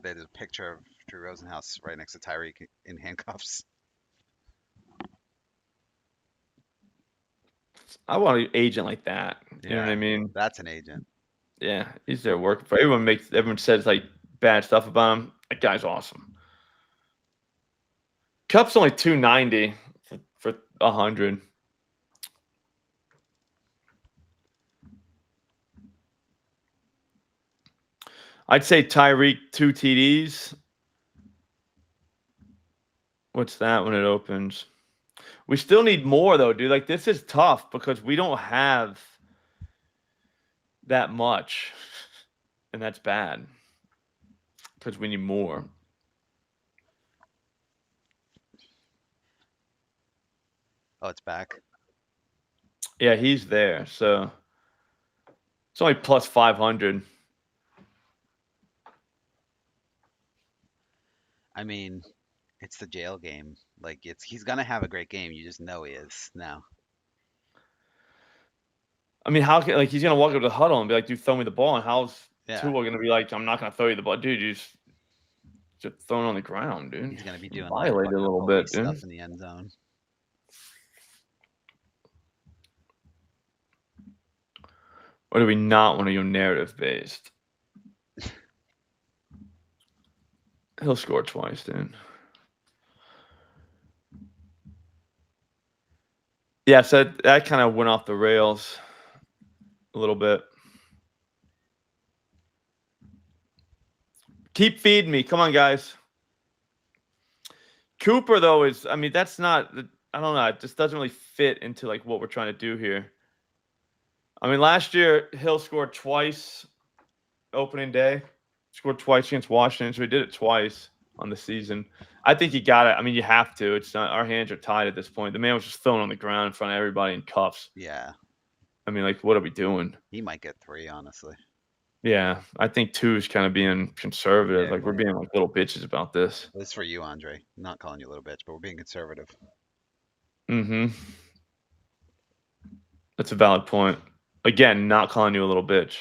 B: There's a picture of Drew Rosenhaus right next to Tyreek in handcuffs.
A: I want an agent like that. You know what I mean?
B: That's an agent.
A: Yeah, he's there working for everyone says like bad stuff about him. That guy's awesome. Cup's only 290 for 100. I'd say Tyreek 2 TDs. What's that when it opens? We still need more though, dude. Like this is tough because we don't have that much. and that's bad because we need more.
B: Oh, it's back.
A: Yeah, he's there, so it's only plus 500.
B: I mean, it's the jail game. Like he's gonna have a great game. You just know he is now.
A: I mean, how can he's gonna walk up to the huddle and be like, "Dude, throw me the ball," and how's
B: Yeah.
A: Tua gonna be like, "I'm not gonna throw you the ball, dude? You just thrown on the ground, dude."
B: He's gonna be doing
A: violated
B: like
A: a little
B: police
A: bit, dude.
B: stuff in the end zone.
A: Or do we not want to go narrative based? He'll score twice, dude. Yeah, so that kind of went off the rails a little bit. Keep feeding me. Come on, guys. Cooper, though, is, I mean, that's not, I don't know. It just doesn't really fit into like what we're trying to do here. I mean, last year, Hill scored twice opening day, scored twice against Washington. So he did it twice on the season. I think you got it. I mean, you have to. It's not, our hands are tied at this point. The man was just thrown on the ground in front of everybody in cuffs.
B: Yeah.
A: I mean, like, what are we doing?
B: He might get 3, honestly.
A: Yeah, I think 2 is kind of being conservative.
B: Yeah,
A: like, we're being like little bitches about this.
B: This is for you, Andre. I'm not calling you a little bitch, but we're being conservative.
A: Mm-hmm. That's a valid point. Again, not calling you a little bitch,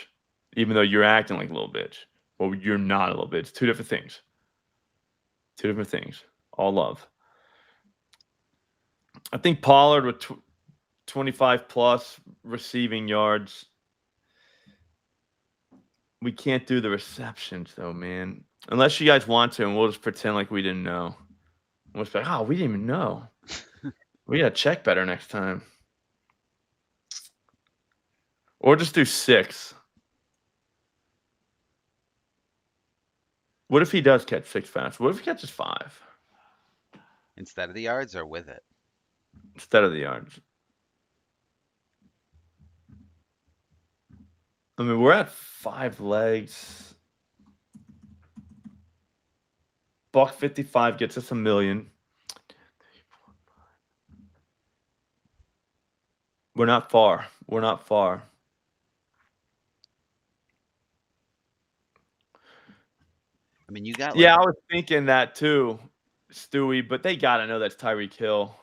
A: even though you're acting like a little bitch. Well, you're not a little bitch. 2 different things. 2 different things. All love. I think Pollard with 25 plus receiving yards. We can't do the receptions though, man. Unless you guys want to, and we'll just pretend like we didn't know. We'll just be like, oh, we didn't even know. We gotta check better next time. Or just do 6. What if he does catch 6 fast? What if he catches 5
B: Instead of the yards or with it?
A: instead of the yards? I mean, we're at 5 legs. $1.55 gets us $1 million. We're not far. We're not far.
B: I mean, you got
A: Yeah, I was thinking that too, Stewie, but they got to know that's Tyreek Hill.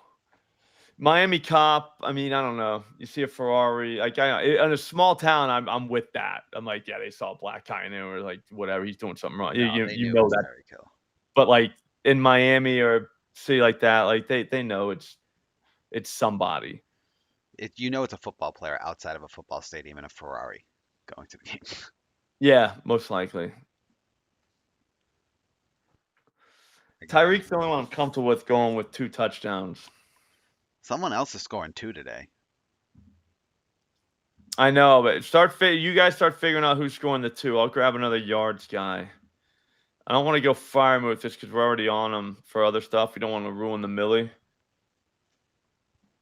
A: Miami cop, I mean, I don't know. You see a Ferrari, like in a small town, I'm with that. I'm like, yeah, they saw a black guy in there, or like whatever, he's doing something wrong.
B: No,
A: You know that.
B: Tyreek Hill.
A: But like in Miami or city like that, like they know it's somebody.
B: You know it's a football player outside of a football stadium in a Ferrari going to the game.
A: Yeah, most likely. Tyreek's the only one I'm comfortable with going with 2 touchdowns.
B: Someone else is scoring 2 today.
A: I know, but you guys start figuring out who's scoring the 2. I'll grab another yards guy. I don't want to go fire move just because we're already on him for other stuff. We don't want to ruin the Millie.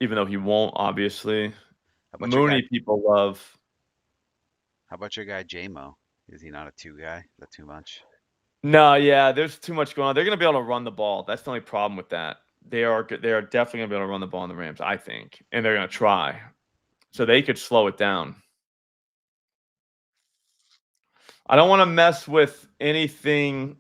A: Even though he won't, obviously. Mooney people love.
B: How about your guy J-Mo? Is he not a 2 guy? Is that too much?
A: No, yeah, there's too much going on. They're going to be able to run the ball. That's the only problem with that. They are definitely going to be able to run the ball in the Rams, I think. And they're going to try. So they could slow it down. I don't want to mess with anything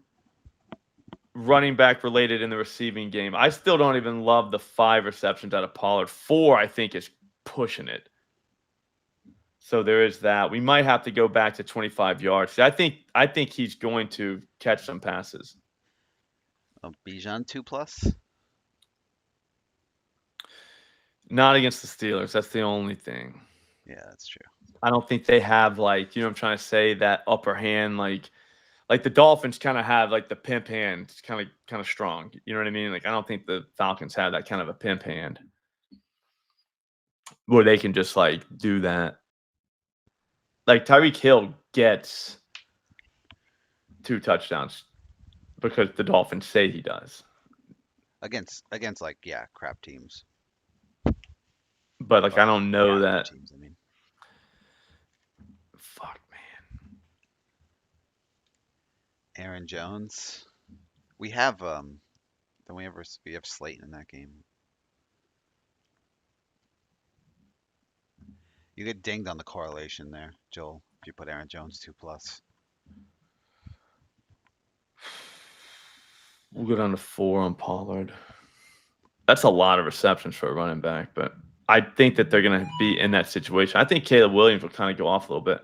A: running back related in the receiving game. I still don't even love the 5 receptions out of Pollard. 4, I think, is pushing it. So there is that. We might have to go back to 25 yards. I think he's going to catch some passes.
B: Bijan 2+?
A: Not against the Steelers. That's the only thing.
B: Yeah, that's true.
A: I don't think they have, like, you know what I'm trying to say, that upper hand, like the Dolphins kind of have like the pimp hand. It's kind of strong. You know what I mean? Like, I don't think the Falcons have that kind of a pimp hand where they can just like do that. Like Tyreek Hill gets 2 touchdowns because the Dolphins say he does.
B: Against like, yeah, crap teams.
A: But like, I don't know that.
B: Teams, I mean.
A: Fuck, man.
B: Aaron Jones. We have we have Slayton in that game. You get dinged on the correlation there, Joel, if you put Aaron Jones 2+.
A: We'll go down to 4 on Pollard. That's a lot of receptions for a running back, but I think that they're going to be in that situation. I think Caleb Williams will kind of go off a little bit.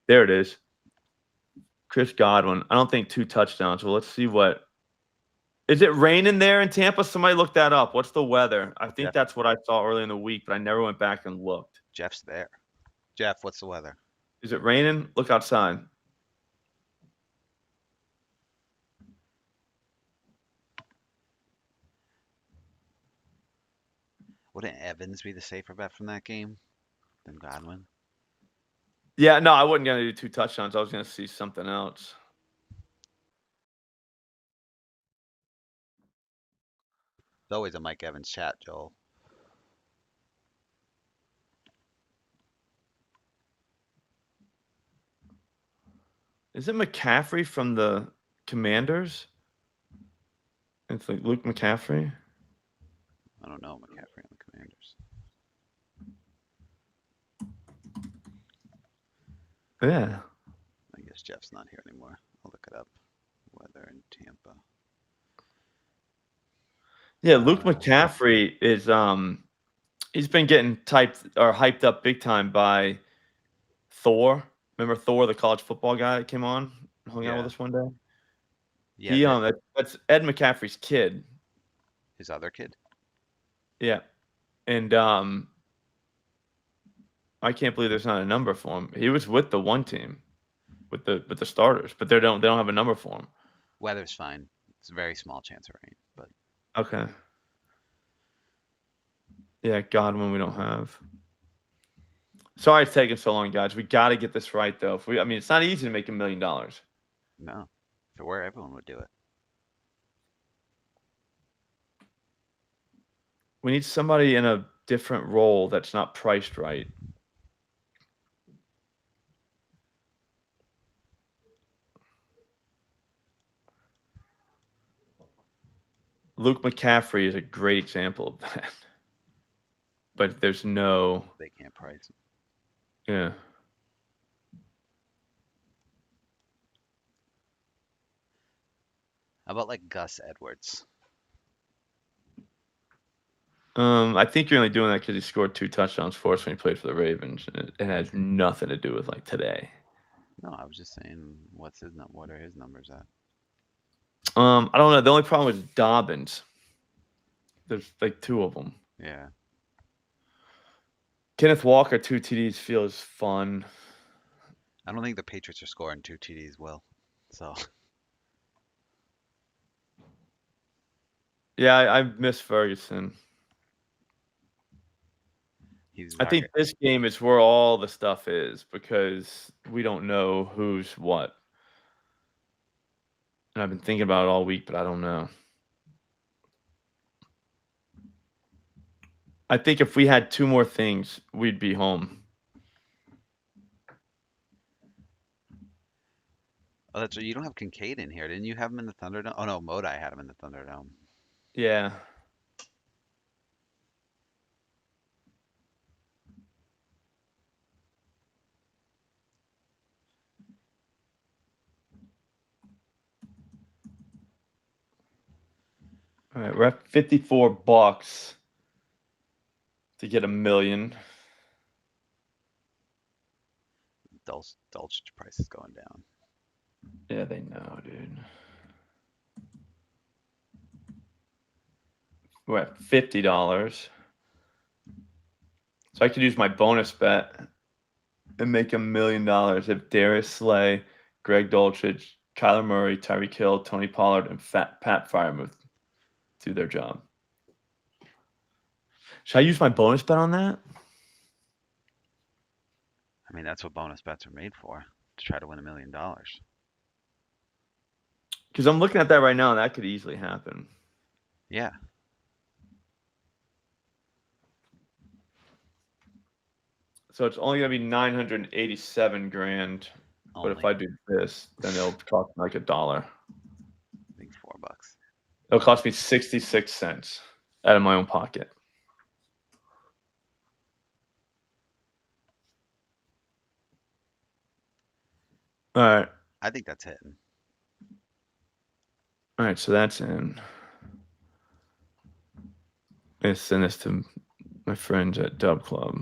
A: There it is. Chris Godwin. I don't think 2 touchdowns. Well, let's see what. Is it raining there in Tampa? Somebody look that up. What's the weather? I think that's what I saw early in the week, but I never went back and looked.
B: Jeff's there. Jeff, what's the weather?
A: Is it raining? Look outside.
B: Wouldn't Evans be the safer bet from that game than Godwin?
A: Yeah, no, I wasn't going to do 2 touchdowns. I was going to see something else.
B: It's always a Mike Evans chat, Joel.
A: Is it McCaffrey from the Commanders? It's like Luke McCaffrey.
B: I don't know McCaffrey on the Commanders.
A: Yeah.
B: I guess Jeff's not here anymore. I'll look it up. Weather in Tampa.
A: Yeah, Luke McCaffrey is he's been getting hyped up big time by Thor. Remember Thor, the college football guy that came on, hung out with us one day?
B: Yeah.
A: That's Ed McCaffrey's kid.
B: His other kid?
A: Yeah. And I can't believe there's not a number for him. He was with the one team, with the starters, but they don't have a number for him.
B: Weather's fine. It's a very small chance of rain, but
A: okay. Yeah, Godwin we don't have. Sorry it's taking so long, guys. We got to get this right, though. It's not easy to make $1 million.
B: No. If it were, everyone would do it.
A: We need somebody in a different role that's not priced right. Luke McCaffrey is a great example of that. But there's no...
B: They can't price him.
A: Yeah.
B: How about like Gus Edwards?
A: I think you're only doing that because he scored 2 touchdowns for us when he played for the Ravens. And it has nothing to do with like today.
B: No, I was just saying, what are his numbers at?
A: I don't know. The only problem is Dobbins. There's like 2 of them.
B: Yeah.
A: Kenneth Walker, 2 TDs feels fun.
B: I don't think the Patriots are scoring 2 TDs, Will. So.
A: Yeah, I miss Ferguson. I think this game is where all the stuff is because we don't know who's what. And I've been thinking about it all week, but I don't know. I think if we had 2 more things, we'd be home.
B: Oh, that's right. You don't have Kincaid in here. Didn't you have him in the Thunderdome? Oh, no, Modi had him in the Thunderdome.
A: Yeah. All right, we're at $54 to get $1 million.
B: Dulcich price is going down.
A: Yeah, they know, dude. We're at $50. So I could use my bonus bet and make $1 million if Darius Slay, Greg Dulcich, Kyler Murray, Tyreek Hill, Tony Pollard, and Pat Freiermuth do their job. Should I use my bonus bet on that?
B: I mean, that's what bonus bets are made for, to try to win $1 million.
A: Because I'm looking at that right now, and that could easily happen.
B: Yeah.
A: So it's only going to be $987 grand But if I do this, then it'll cost me like $1.
B: I think $4.
A: It'll cost me 66 cents out of my own pocket. All right.
B: I think that's hitting.
A: All right, so that's in. I send this to my friends at Dub Club.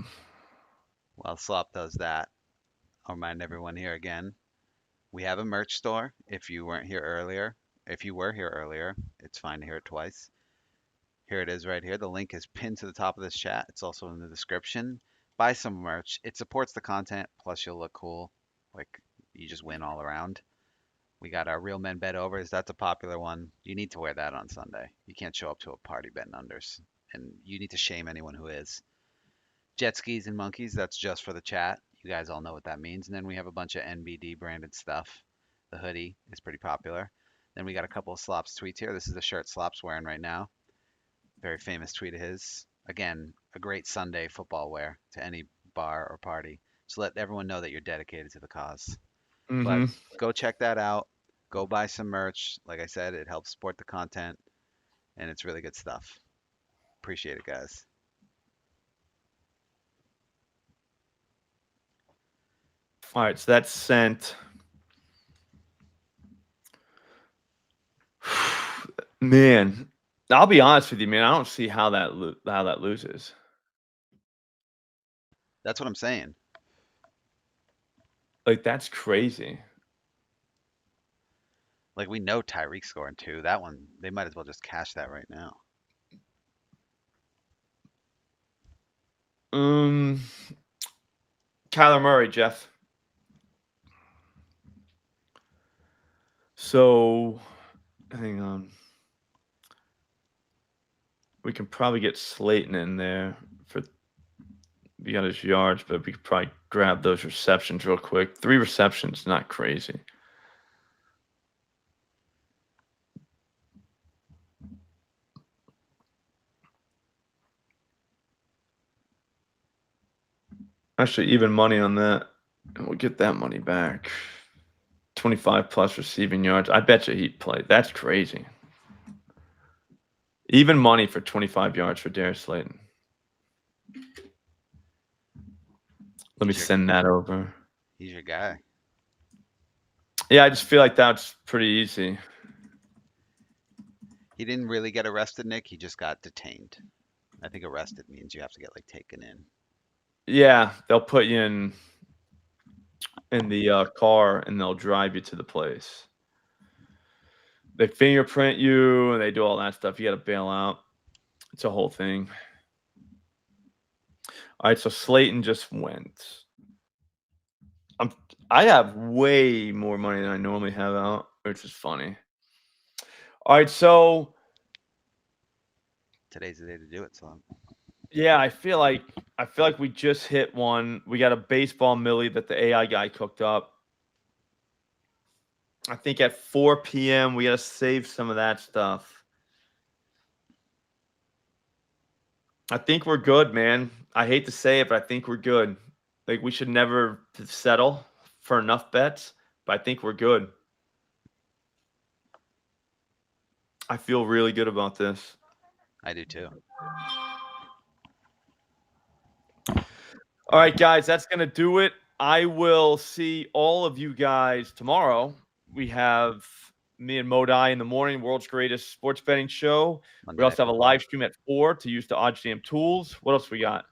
B: While Slop does that, I'll remind everyone here again, we have a merch store. If you weren't here earlier, if you were here earlier, it's fine to hear it twice. Here it is right here. The link is pinned to the top of this chat. It's also in the description. Buy some merch. It supports the content, plus you'll look cool. Like, you just win all around. We got our Real Men Bet Overs. That's a popular one. You need to wear that on Sunday. You can't show up to a party betting unders. And you need to shame anyone who is. Jet skis and monkeys, that's just for the chat. You guys all know what that means. And then we have a bunch of NBD branded stuff. The hoodie is pretty popular. Then we got a couple of Slops tweets here. This is the shirt Slop's wearing right now. Very famous tweet of his. Again, a great Sunday football wear to any bar or party. So let everyone know that you're dedicated to the cause. But go check that out. Go buy some merch. Like I said, it helps support the content. And it's really good stuff. Appreciate it, guys.
A: All right, so that's sent. Man, I'll be honest with you, man. I don't see how that loses.
B: That's what I'm saying.
A: Like, that's crazy.
B: Like, we know Tyreek scoring 2. That one, they might as well just cash that right now.
A: Kyler Murray, Jeff. So, hang on. We can probably get Slayton in there for beyond his yards, but we could probably grab those receptions real quick. 3 receptions, not crazy. Actually, even money on that, and we'll get that money back. 25 plus receiving yards. I bet you he'd play. That's crazy. Even money for 25 yards for Darius Slayton. Let me send that over.
B: He's your guy.
A: Yeah, I just feel like that's pretty easy.
B: He didn't really get arrested, Nick. He just got detained. I think arrested means you have to get, like, taken in.
A: Yeah, they'll put you in the car and they'll drive you to the place. They fingerprint you and they do all that stuff. You got to bail out. It's a whole thing. All right, so Slayton just went. I have way more money than I normally have out, which is funny. All right, so
B: today's the day to do it, so.
A: Yeah, I feel like we just hit one. We got a baseball Millie that the AI guy cooked up. I think at 4 p.m. we got to save some of that stuff. I think we're good, man. I hate to say it, but I think we're good. Like, we should never settle for enough bets, but I think we're good. I feel really good about this.
B: I do too.
A: All right, guys, that's going to do it. I will see all of you guys tomorrow. We have me and Modai in the morning, world's greatest sports betting show. We also have a live stream at 4 to use the OddsJam tools. What else we got?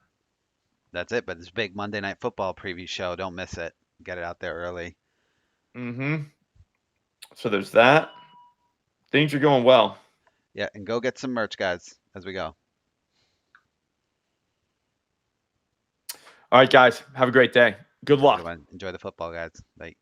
B: That's it, but this big Monday Night Football preview show, don't miss it. Get it out there early.
A: So there's that. Things are going well.
B: Yeah, and go get some merch, guys, as we go.
A: All right, guys. Have a great day. Good luck.
B: Enjoy the football, guys. Bye.